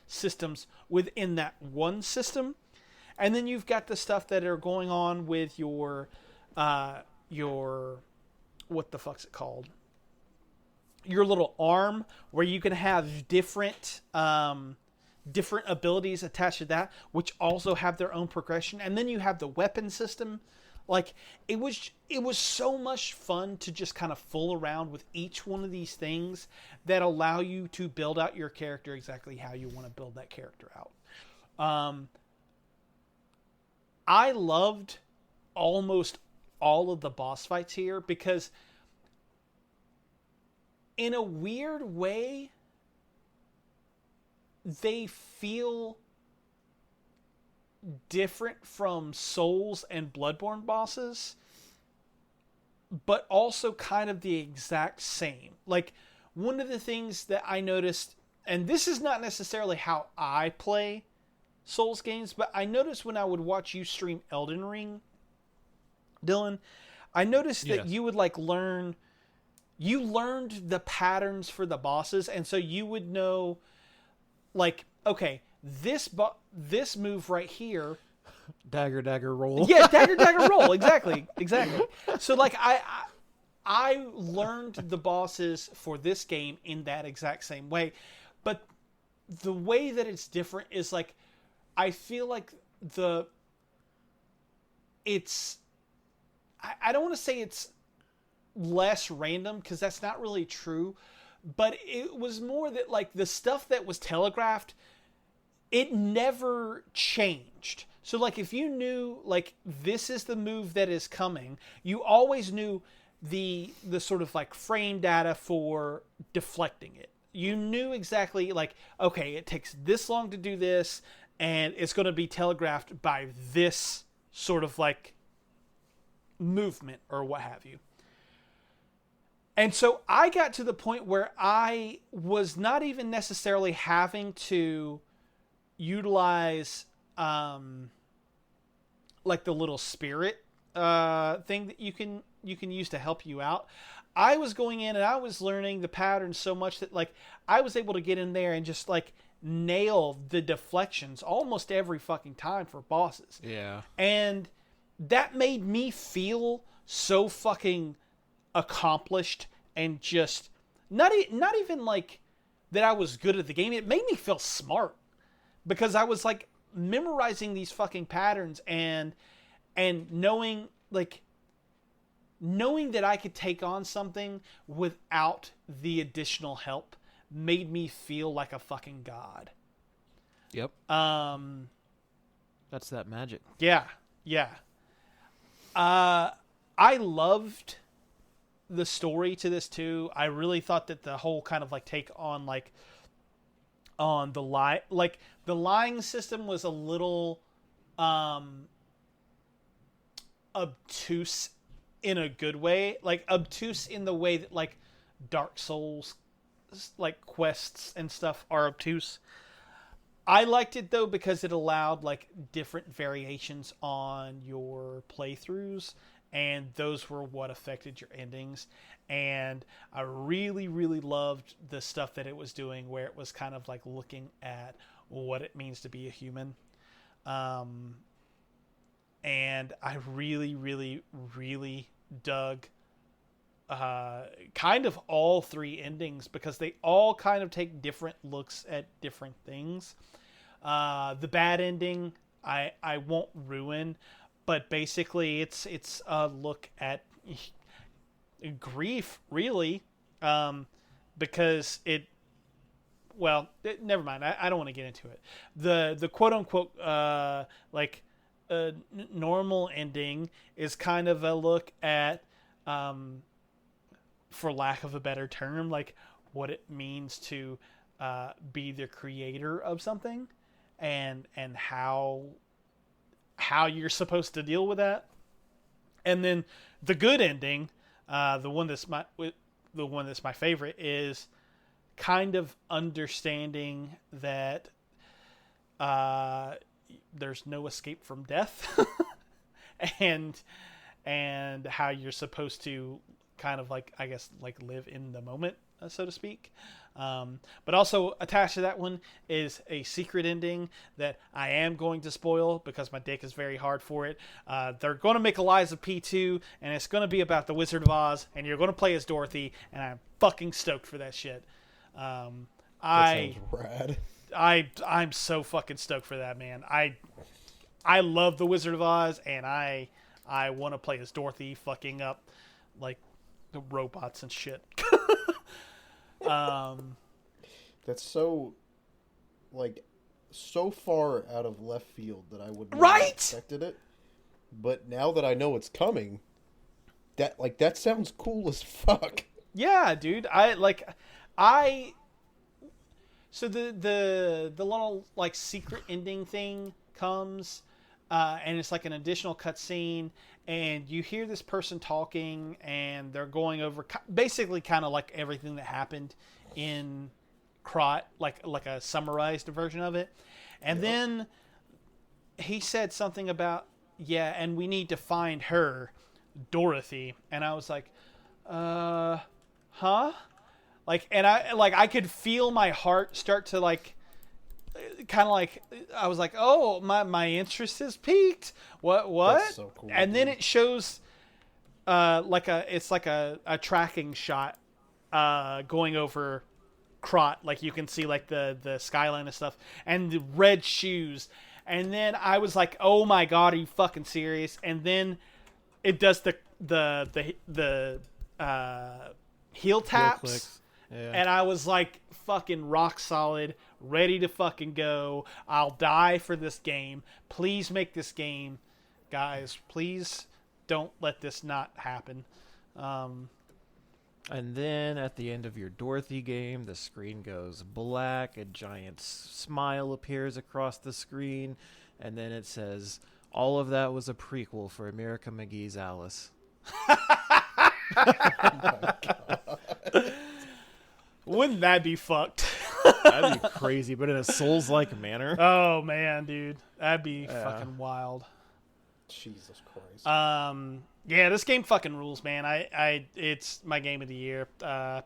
systems within that one system. And then you've got the stuff that are going on with your what the fuck's it called? Your little arm, where you can have different abilities attached to that, which also have their own progression. And then you have the weapon system. Like, it was so much fun to just kind of fool around with each one of these things that allow you to build out your character exactly how you want to build that character out. I loved almost all of the boss fights here, because in a weird way, they feel different from Souls and Bloodborne bosses, but also kind of the exact same. Like, one of the things that I noticed, and this is not necessarily how I play Souls games, but I noticed when I would watch you stream Elden Ring, Dylan, I noticed that you would like learned the patterns for the bosses, and so you would know, like, okay, this move right here, dagger roll. Yeah, dagger roll. Exactly. So like I learned the bosses for this game in that exact same way, but the way that it's different is like, I feel like I don't want to say it's less random, because that's not really true, but it was more that like the stuff that was telegraphed, it never changed. So like if you knew like this is the move that is coming, you always knew the sort of like frame data for deflecting it. You knew exactly like, okay, it takes this long to do this, and it's going to be telegraphed by this sort of like movement or what have you. And so I got to the point where I was not even necessarily having to utilize like the little spirit thing that you can use to help you out. I was going in and I was learning the patterns so much that like I was able to get in there and just like nail the deflections almost every fucking time for bosses. Yeah. And that made me feel so fucking accomplished, and just not even like that I was good at the game. It made me feel smart, because I was like memorizing these fucking patterns and knowing like knowing that I could take on something without the additional help made me feel like a fucking god. Yep. Um, That's that magic. yeah. I loved the story to this too. I really thought that the whole kind of like take on like on the lie, like the lying system was a little obtuse in a good way, like obtuse in the way that like Dark Souls like quests and stuff are obtuse. I liked it though because it allowed like different variations on your playthroughs, and those were what affected your endings. And I really, really loved the stuff that it was doing, where it was kind of like looking at what it means to be a human. And I really, really, really dug kind of all three endings, because they all kind of take different looks at different things. The bad ending, I won't ruin, but basically it's a look at grief, really, because never mind. I don't want to get into it. The quote unquote normal ending is kind of a look at, for lack of a better term, like what it means to be the creator of something, and how you're supposed to deal with that. And then the good ending, the one that's my favorite, is kind of understanding that there's no escape from death, and how you're supposed to kind of like, I guess, like live in the moment, so to speak. But also attached to that one is a secret ending that I am going to spoil because my dick is very hard for it. They're going to make Eliza P2, and it's going to be about the Wizard of Oz, and you're going to play as Dorothy, and I'm fucking stoked for that shit. That sounds rad. I'm so fucking stoked for that, man. I love the Wizard of Oz, and I want to play as Dorothy, fucking up like the robots and shit. That's so, like, so far out of left field that I would not Right? have expected it. But now that I know it's coming, that sounds cool as fuck. Yeah, dude. So the little like secret ending thing comes, and it's like an additional cutscene, and you hear this person talking, and they're going over basically kind of like everything that happened in Krot, like a summarized version of it. And then he said something about, yeah, and we need to find her, Dorothy. And I was like, huh? Like, and I could feel my heart start to like, kind of like, I was like, oh, my interest is piqued. What? That's so cool, and then dude. it shows, it's like a tracking shot, going over Krot. Like you can see like the skyline and stuff, and the red shoes. And then I was like, oh my God, are you fucking serious? And then it does the heel taps. clicks. Yeah. And I was like fucking rock solid, ready to fucking go. I'll die for this game. Please make this game, guys. Please don't let this not happen. And then at the end of your Dorothy game, the screen goes black. A giant smile appears across the screen. And then it says, all of that was a prequel for America McGee's Alice. Wouldn't that be fucked? That'd be crazy, but in a Souls-like manner. Oh man, dude, that'd be fucking wild. Jesus Christ. Yeah, this game fucking rules, man. It's my game of the year. I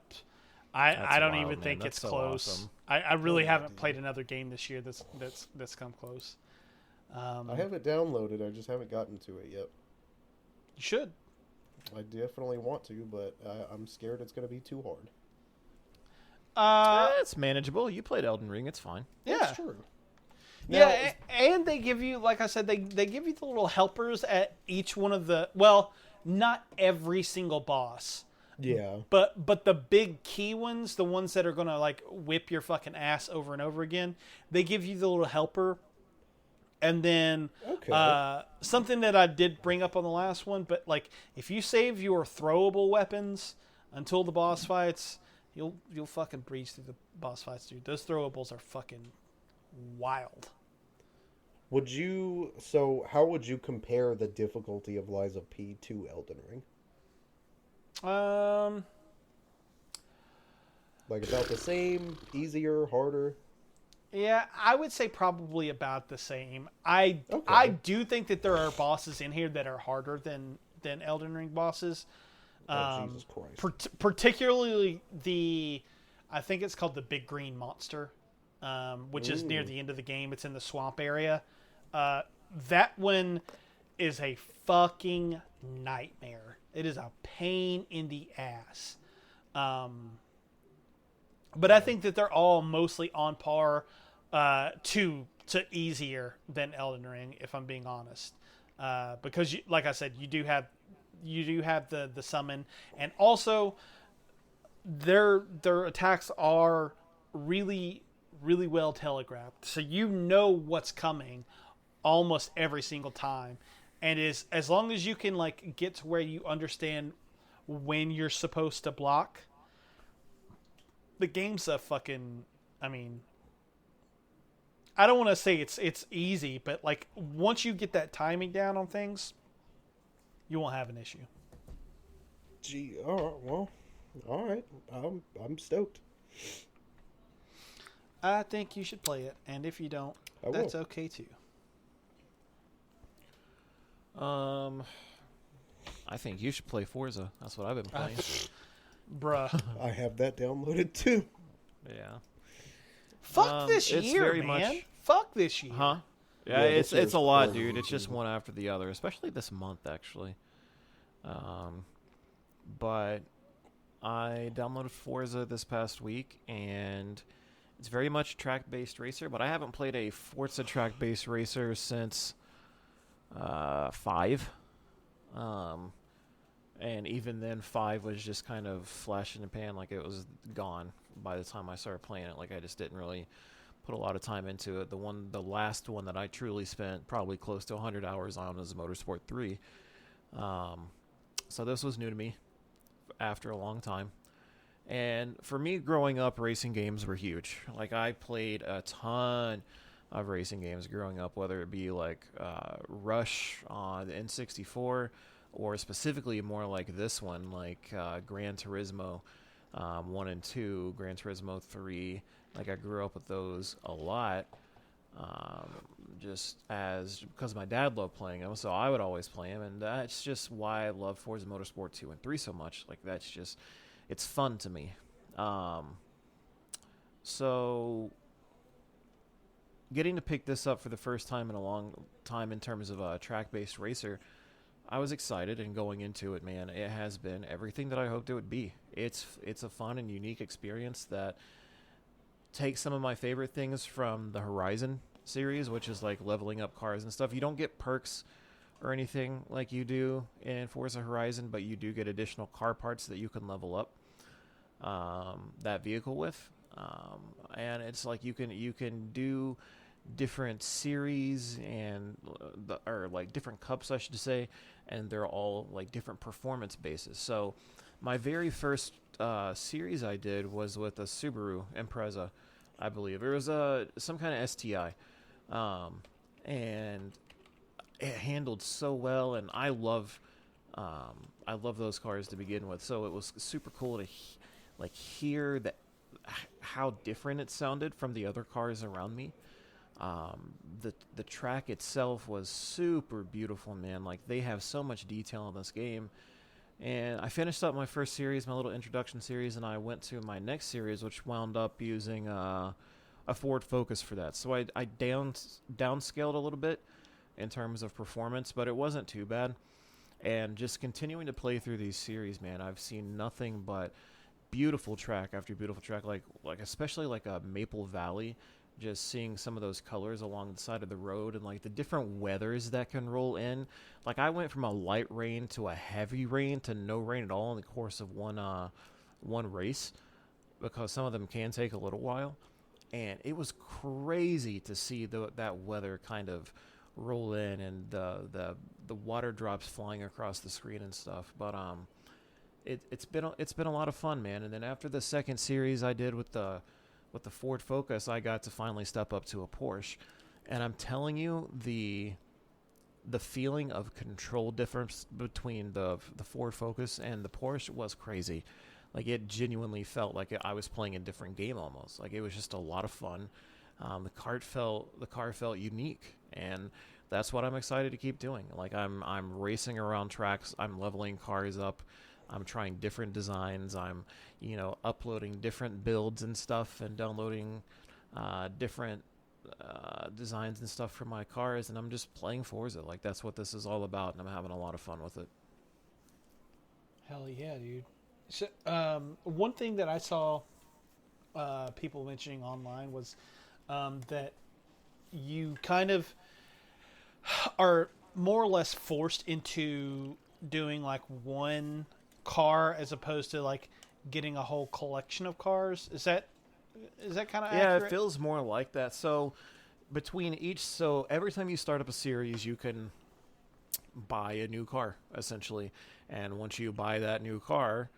don't wild, even man. think That's it's so close. awesome. I really haven't played another game this year that's come close. I have it downloaded. I just haven't gotten to it yet. You should. I definitely want to, but I'm scared it's going to be too hard. It's manageable. You played Elden Ring. It's fine. Yeah. That's true. Yeah, and they give you, like I said, they give you the little helpers at each one of the, well, not every single boss. Yeah. But the big key ones, the ones that are gonna like whip your fucking ass over and over again, they give you the little helper. And then something that I did bring up on the last one, but like if you save your throwable weapons until the boss fights, you'll fucking breeze through the boss fights, dude. Those throwables are fucking wild. How would you compare the difficulty of Lies of P to Elden Ring? Like about the same, easier, harder? Yeah, I would say probably about the same. I do think that there are bosses in here that are harder than Elden Ring bosses. Jesus Christ. Particularly I think it's called the Big Green Monster, which is near the end of the game. It's in the swamp area. That one is a fucking nightmare. It is a pain in the ass. But I think that they're all mostly on par to easier than Elden Ring, if I'm being honest. Because, like I said, you do have the summon, and also their attacks are really, really well telegraphed. So you know what's coming almost every single time. And as long as you can like get to where you understand when you're supposed to block, the game's a fucking, I mean, I don't want to say it's easy, but like once you get that timing down on things, you won't have an issue. Gee, all right, well, all right. I'm stoked. I think you should play it, and if you don't, that's okay too. I think you should play Forza. That's what I've been playing. Bruh. I have that downloaded too. Yeah. Fuck this it's year, very man. much- Fuck this year. Huh? Yeah, Yeah, it's this year's a lot, crazy, dude. It's just dude. one after the other, especially this month, actually. But I downloaded Forza this past week, and it's very much track-based racer, but I haven't played a Forza track-based racer since 5. And even then, 5 was just kind of flash in the pan, like it was gone by the time I started playing it. Like I just didn't really put a lot of time into it. The last one that I truly spent probably close to 100 hours on is Motorsport 3. So this was new to me after a long time. And for me, growing up, racing games were huge. Like I played a ton of racing games growing up, whether it be like Rush on the N64, or specifically more like this one, like Gran Turismo 1 and 2, Gran Turismo 3. Like I grew up with those a lot, just because my dad loved playing them, so I would always play them, and that's just why I love Forza Motorsport 2 and 3 so much. Like that's just, it's fun to me. So getting to pick this up for the first time in a long time in terms of a track-based racer, I was excited, and going into it, man, it has been everything that I hoped it would be. It's a fun and unique experience that takes some of my favorite things from the Horizon series, which is like leveling up cars and stuff. You don't get perks or anything like you do in Forza Horizon, but you do get additional car parts that you can level up that vehicle with. And it's like you can do different series and or like different cups, I should say, and they're all like different performance bases. So my very first series I did was with a Subaru Impreza, I believe. It was some kind of STI, and it handled so well, and I love those cars to begin with. So it was super cool to hear that how different it sounded from the other cars around me. The track itself was super beautiful, man. Like they have so much detail in this game. And I finished up my first series, my little introduction series, and I went to my next series, which wound up using a Ford Focus for that. So I downscaled a little bit in terms of performance, but it wasn't too bad. And just continuing to play through these series, man, I've seen nothing but beautiful track after beautiful track, like especially like a Maple Valley just seeing some of those colors along the side of the road and like the different weathers that can roll in. Like I went from a light rain to a heavy rain to no rain at all in the course of one race, because some of them can take a little while, and it was crazy to see that weather kind of roll in and the water drops flying across the screen and stuff. But it's been a lot of fun, man. And then after the second series I did with the Ford Focus, I got to finally step up to a Porsche, and I'm telling you, the feeling of control difference between the Ford Focus and the Porsche was crazy. Like it genuinely felt like I was playing a different game almost. Like it was just a lot of fun. The car felt unique, and that's what I'm excited to keep doing. Like I'm racing around tracks, I'm leveling cars up, I'm trying different designs, I'm uploading different builds and stuff, and downloading different designs and stuff for my cars, and I'm just playing Forza. Like that's what this is all about, and I'm having a lot of fun with it. Hell yeah, dude. So, one thing that I saw people mentioning online was that you kind of are more or less forced into doing like one car as opposed to like getting a whole collection of cars. Is that kind of accurate? It feels more like that. So every time you start up a series, you can buy a new car essentially, and once you buy that new car,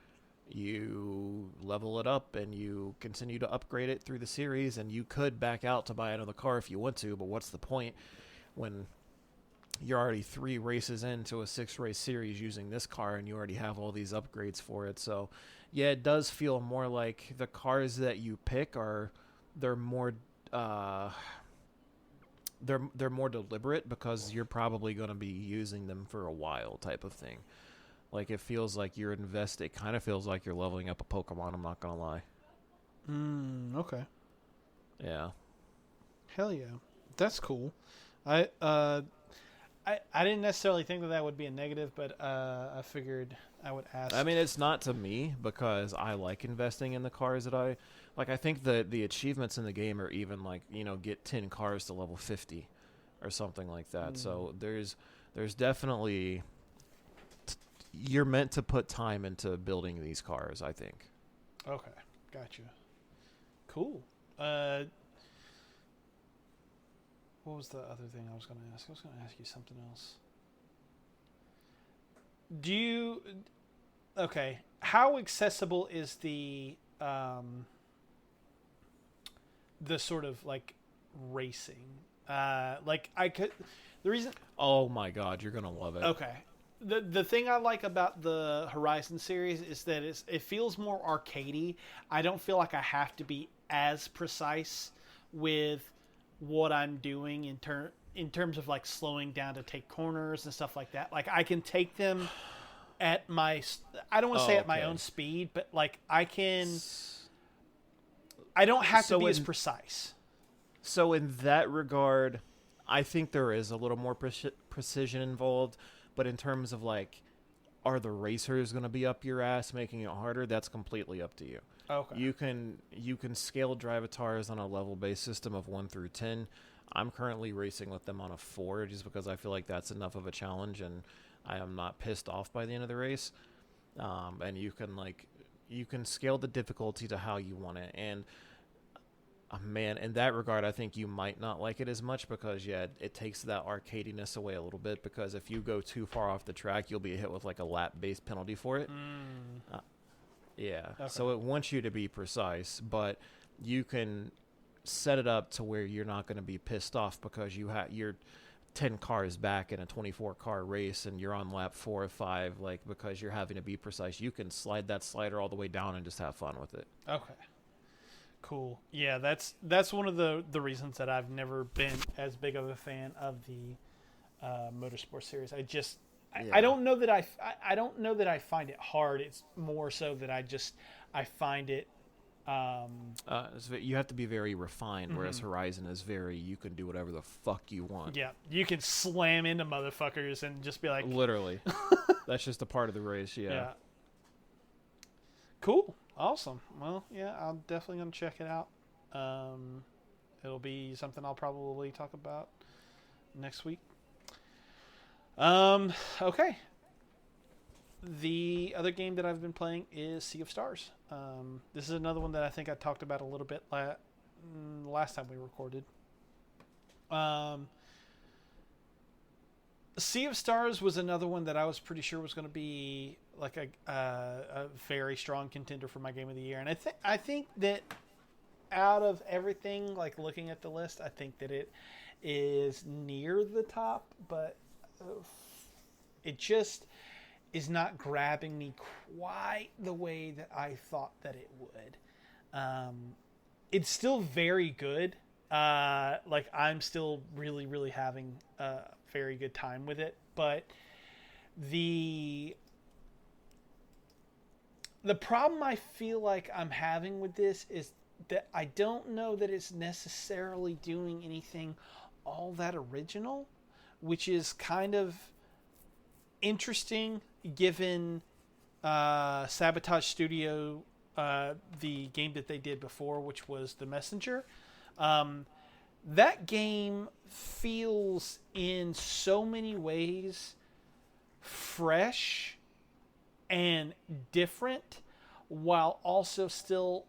you level it up and you continue to upgrade it through the series, and you could back out to buy another car if you want to, but what's the point when you're already 3 races into a 6-race series using this car and you already have all these upgrades for it? So yeah, it does feel more like the cars that you pick they're more deliberate, because you're probably going to be using them for a while type of thing. Like it feels like you're invested. It kind of feels like you're leveling up a Pokemon. I'm not gonna lie. Okay. Yeah. Hell yeah, that's cool. I didn't necessarily think that would be a negative, but I figured I would ask. I mean, it's not to me, because I like investing in the cars that I like. I think the achievements in the game are even like get 10 cars to level 50 or something like that. So there's definitely. You're meant to put time into building these cars, I think. Okay, gotcha. Cool. What was the other thing I was going to ask? I was going to ask you something else. Okay, how accessible is the sort of like racing? The reason. Oh my God, you're gonna love it. Okay. The thing I like about the Horizon series is that it feels more arcadey. I don't feel like I have to be as precise with what I'm doing in terms of like slowing down to take corners and stuff like that. Like I can take them at my, I don't want to say at my own speed, but like I don't have to be as precise. So in that regard, I think there is a little more precision involved. But in terms of like, are the racers going to be up your ass making it harder? That's completely up to you. Okay. You can scale drive avatars on a level-based system of 1 through 10. I'm currently racing with them on a 4, just because I feel like that's enough of a challenge, and I am not pissed off by the end of the race. And you can scale the difficulty to how you want it. And man, in that regard, I think you might not like it as much, because it takes that arcadiness away a little bit, because if you go too far off the track, you'll be hit with like a lap-based penalty for it. Yeah. Okay. So it wants you to be precise, but you can set it up to where you're not going to be pissed off because you're 10 cars back in a 24-car race and you're on lap 4 or 5, like, because you're having to be precise. You can slide that slider all the way down and just have fun with it. Okay. Cool. Yeah, that's one of the reasons that I've never been as big of a fan of the Motorsport series. I don't know that I don't know that I find it hard. It's more so that I find it. You have to be very refined, whereas Horizon is you can do whatever the fuck you want. Yeah, you can slam into motherfuckers and just be like, literally. That's just a part of the race. Yeah. Cool. Awesome. Well, yeah, I'm definitely gonna check it out It'll be something I'll probably talk about next week. Okay. The other game that I've been playing is Sea of Stars. This is another one that I think I talked about a little bit last time we recorded. Sea of Stars was another one that I was pretty sure was going to be like a very strong contender for my game of the year, and I think that out of everything, like looking at the list, I think that it is near the top, but it just is not grabbing me quite the way that I thought that it would. It's still very good. Like I'm still really, really having a very good time with it, but the problem I feel like I'm having with this is that I don't know that it's necessarily doing anything all that original, which is kind of interesting given Sabotage Studio, the game that they did before, which was The Messenger. That game feels in so many ways fresh and different, while also still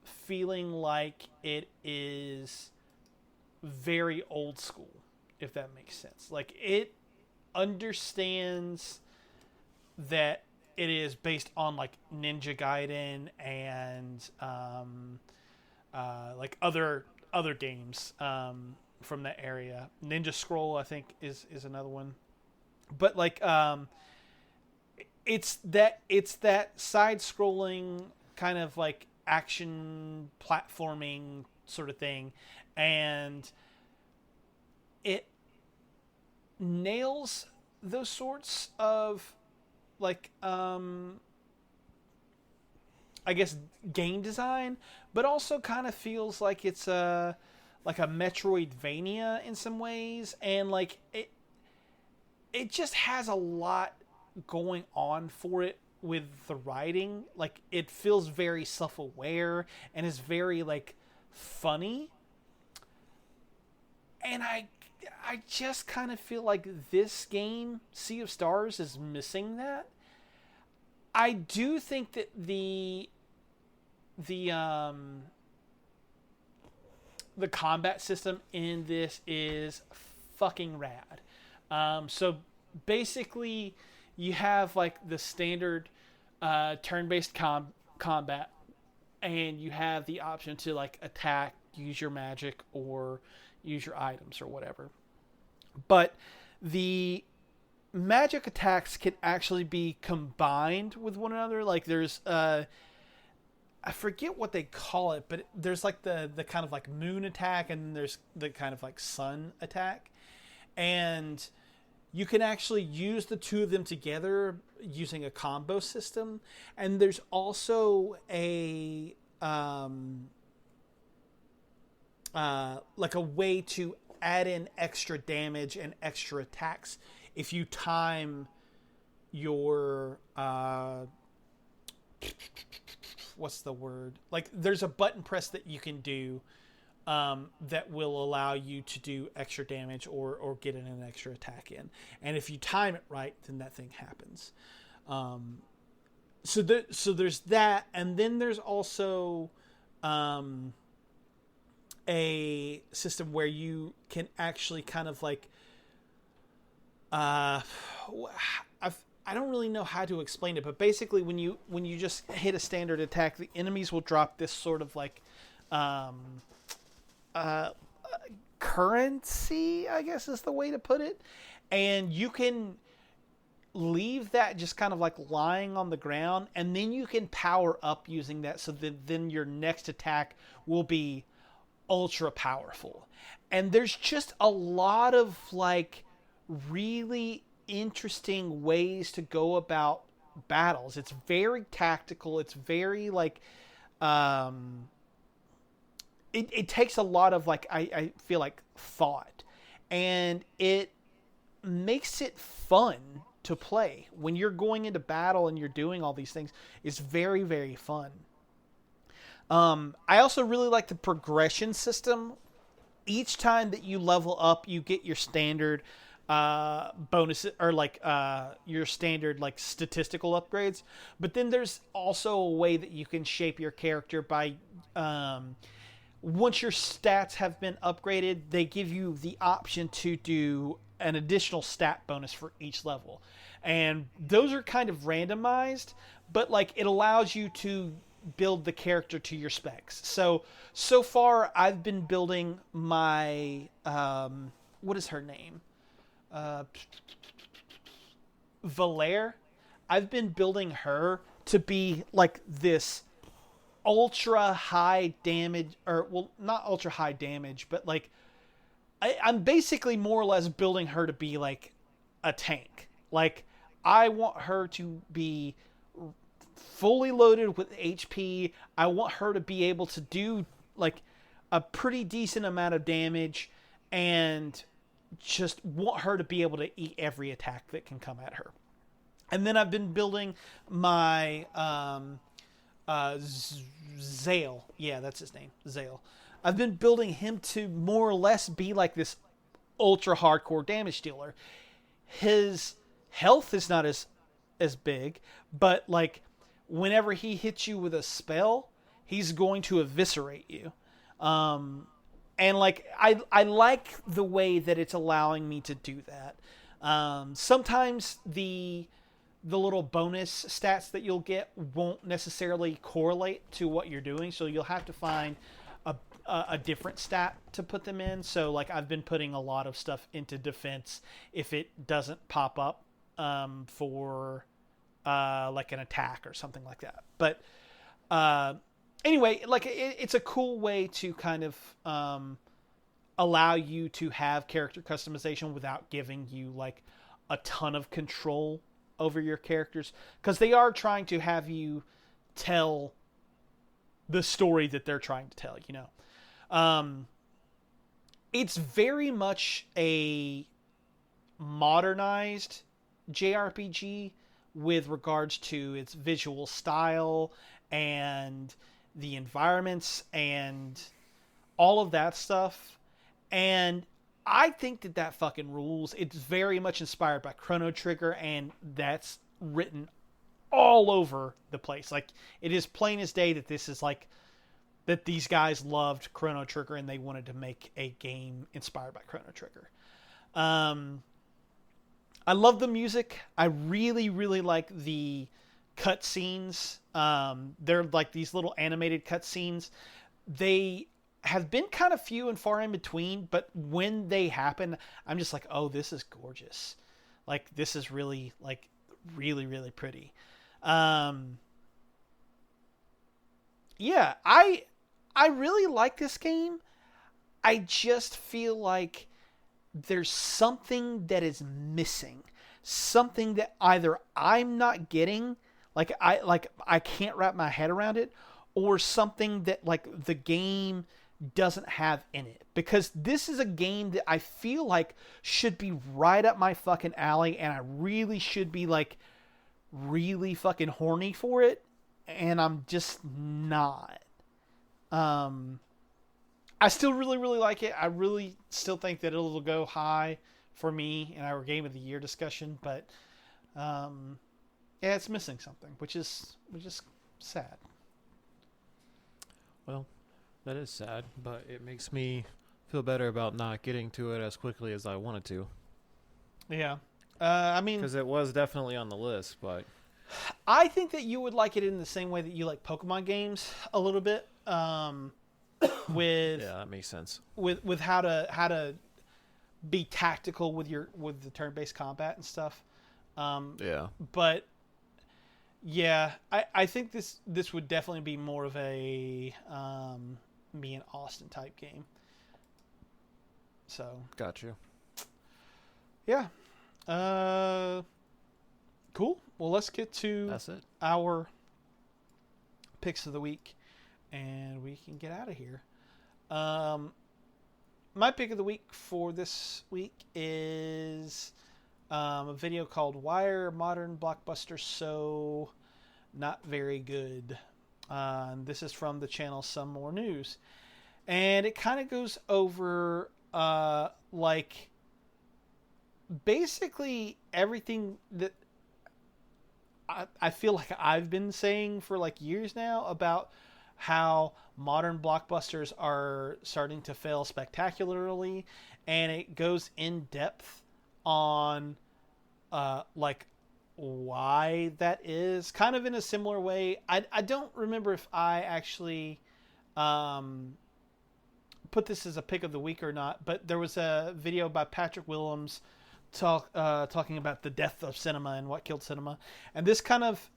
feeling like it is very old school, if that makes sense. Like, it understands that it is based on like Ninja Gaiden and like other games from that area. Ninja Scroll, I think, is another one. But like it's that side-scrolling kind of like action platforming sort of thing, and it nails those sorts of like I guess game design, but also kind of feels like it's a Metroidvania in some ways, and like it just has a lot going on for it with the writing. Like, it feels very self-aware and is very like funny, and I just kind of feel like this game, Sea of Stars, is missing that. I do think that the combat system in this is fucking rad. So basically, you have like the standard turn-based combat, and you have the option to like attack, use your magic, or use your items or whatever. But the magic attacks can actually be combined with one another. Like, there's I forget what they call it, but there's like the kind of like moon attack, and there's the kind of like sun attack, and you can actually use the two of them together using a combo system. And there's also a like a way to add in extra damage and extra attacks if you time your what's the word? Like, there's a button press that you can do that will allow you to do extra damage or get in an extra attack in. And if you time it right, then that thing happens. So there's that, and then there's also a system where you can actually kind of like I don't really know how to explain it, but basically when you just hit a standard attack, the enemies will drop this sort of like currency, I guess is the way to put it, and you can leave that just kind of like lying on the ground, and then you can power up using that, so that then your next attack will be ultra powerful. And there's just a lot of like really interesting ways to go about battles. It's very tactical. It's very like it takes a lot of like I feel like thought, and it makes it fun to play when you're going into battle and you're doing all these things. It's very, very fun. I also really like the progression system each time that you level up, you get your standard bonuses, or like your standard like statistical upgrades. But then there's also a way that you can shape your character by once your stats have been upgraded, they give you the option to do an additional stat bonus for each level. And those are kind of randomized, but like it allows you to build the character to your specs. So far I've been building my what is her name? Valere. I've been building her to be like this ultra high damage, or well, not ultra high damage, but like I'm basically more or less building her to be like a tank. Like I want her to be fully loaded with HP. I want her to be able to do like a pretty decent amount of damage, and just want her to be able to eat every attack that can come at her. And then I've been building my Zale. Yeah, that's his name. Zale. I've been building him to more or less be like this ultra hardcore damage dealer. His health is not as big, but like whenever he hits you with a spell, he's going to eviscerate you. And like I like the way that it's allowing me to do that. Sometimes the little bonus stats that you'll get won't necessarily correlate to what you're doing, so you'll have to find a different stat to put them in. So like I've been putting a lot of stuff into defense if it doesn't pop up for like an attack or something like that. But anyway, like it's a cool way to kind of allow you to have character customization without giving you like a ton of control over your characters, because they are trying to have you tell the story that they're trying to tell, you know. It's very much a modernized JRPG with regards to its visual style and the environments and all of that stuff. And I think that fucking rules. It's very much inspired by Chrono Trigger, and that's written all over the place. Like, it is plain as day that this is like, that these guys loved Chrono Trigger and they wanted to make a game inspired by Chrono Trigger. I love the music. I really, really like the cutscenes. They're like these little animated cutscenes. They have been kind of few and far in between, but when they happen, I'm just like, oh, this is gorgeous. Like, this is really, like, really, really pretty. Yeah, I really like this game. I just feel like there's something that is missing. Something that either I'm not getting, like I can't wrap my head around it, or something that like the game doesn't have in it. Because this is a game that I feel like should be right up my fucking alley, and I really should be like really fucking horny for it, and I'm just not. I still really, really like it. I really still think that it'll go high for me in our Game of the Year discussion, but yeah, it's missing something, which is sad. Well, that is sad, but it makes me feel better about not getting to it as quickly as I wanted to. Yeah. I mean, because it was definitely on the list, but I think that you would like it in the same way that you like Pokemon games a little bit. With yeah, that makes sense. With how to be tactical with the turn-based combat and stuff. Yeah. But yeah, I think this would definitely be more of a me and Austin type game. So got you. Yeah. Cool. Well, let's get to That's it. Our picks of the week, and we can get out of here. My pick of the week for this week is a video called "Why Are Modern Blockbusters So Not Very Good?" This is from the channel Some More News. and it kind of goes over like basically everything that I feel like I've been saying for like years now about how modern blockbusters are starting to fail spectacularly, and it goes in depth on like why that is, kind of in a similar way. I don't remember if I actually put this as a pick of the week or not, but there was a video by Patrick Willems talking about the death of cinema and what killed cinema, and this kind of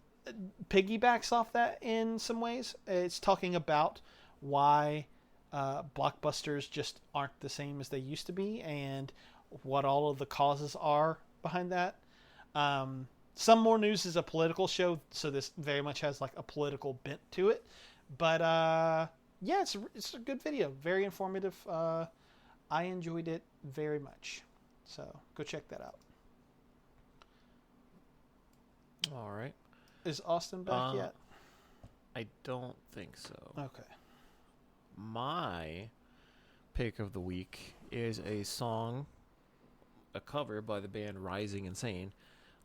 piggybacks off that in some ways. It's talking about why blockbusters just aren't the same as they used to be, and what all of the causes are behind that. Some More News is a political show, so this very much has like a political bent to it. But yeah, it's a good video, very informative. I enjoyed it very much, so go check that out. All right. Is Austin back yet? I don't think so. Okay. My pick of the week is a song, a cover by the band Rising Insane.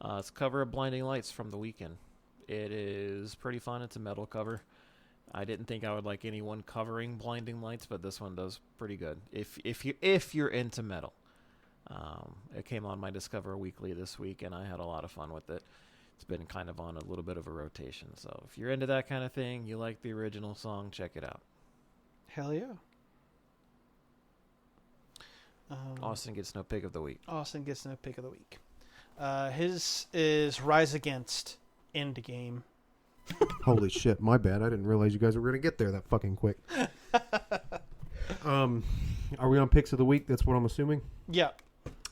It's a cover of Blinding Lights from The Weeknd. It is pretty fun. It's a metal cover. I didn't think I would like anyone covering Blinding Lights, but this one does pretty good. If you're into metal, it came on my Discover Weekly this week, and I had a lot of fun with it. It's been kind of on a little bit of a rotation. So if you're into that kind of thing, you like the original song, check it out. Hell yeah. Austin gets no pick of the week. Austin gets no pick of the week. His is Rise Against Endgame. Holy shit, my bad. I didn't realize you guys were going to get there that fucking quick. Are we on picks of the week? That's what I'm assuming? Yeah.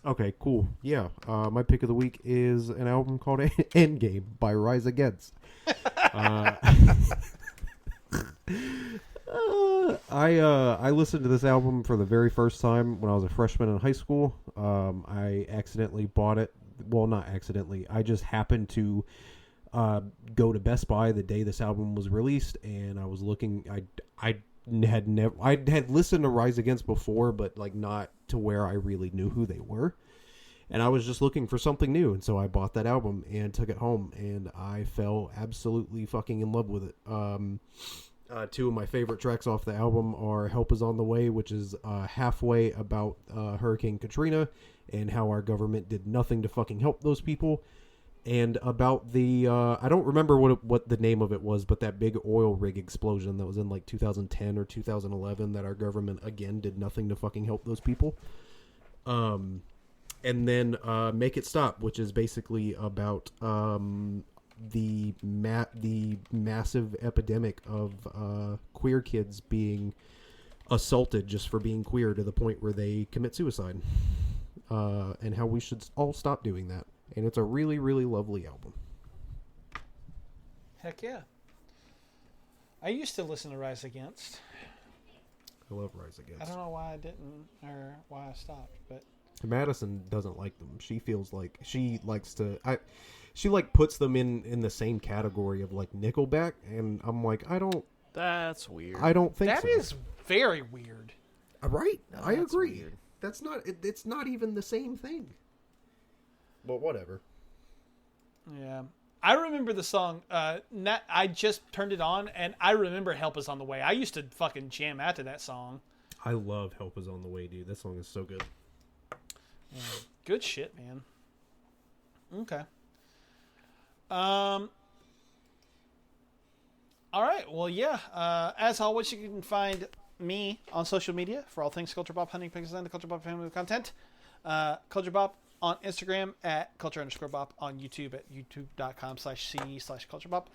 Okay, cool. Yeah, my pick of the week is an album called Endgame by Rise Against. I listened to this album for the very first time when I was a freshman in high school. I accidentally bought it. Well, not accidentally. I just happened to go to Best Buy the day this album was released, and I was looking. I had listened to Rise Against before, but like not to where I really knew who they were. And I was just looking for something new, and so I bought that album and took it home, and I fell absolutely fucking in love with it. Two of my favorite tracks off the album are Help Is On The Way, which is halfway about Hurricane Katrina and how our government did nothing to fucking help those people, and about the I don't remember what the name of it was, but that big oil rig explosion that was in like 2010 or 2011 that our government again did nothing to fucking help those people. And then Make It Stop, which is basically about the massive epidemic of queer kids being assaulted just for being queer to the point where they commit suicide, and how we should all stop doing that. And it's a really, really lovely album. Heck yeah. I used to listen to Rise Against. I love Rise Against. I don't know why I didn't, or why I stopped, but Madison doesn't like them. She feels like she likes to. She like puts them in the same category of like Nickelback, and I'm like, I don't. That's weird. I don't think that so. is very weird. Right. No, I that's agree. weird. That's not. It's not even the same thing. But whatever. Yeah. I remember the song. I just turned it on, and I remember Help Is On The Way. I used to fucking jam out to that song. I love Help Is On The Way, dude. That song is so good. Yeah. Good shit, man. Okay. All right. Well, yeah. As always, you can find me on social media for all things Culture Bop, hunting picks, and the Culture Bop family of content. Culture Bop on Instagram at culture_bop, on YouTube at youtube.com/c/culturebop,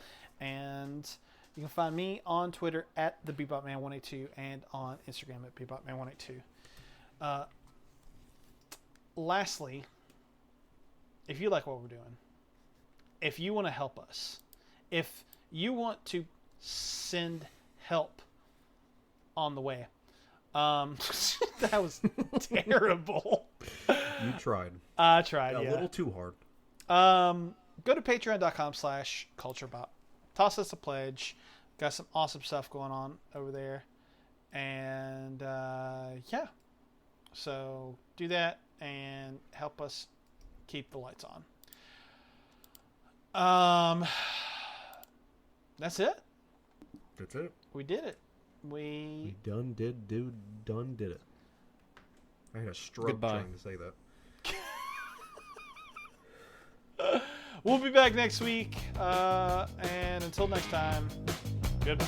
and you can find me on Twitter at the BebopMan182 and on Instagram at BebopMan182. Lastly, if you like what we're doing, if you want to help us, if you want to send help on the way, that was terrible. You tried. I tried, A yeah. little too hard. Go to patreon.com/culturebop. Toss us a pledge. Got some awesome stuff going on over there. And yeah, so do that and help us keep the lights on. That's it. That's it. We did it. We done did it. I had a stroke Goodbye. trying to say that. We'll be back next week. And until next time, goodbye.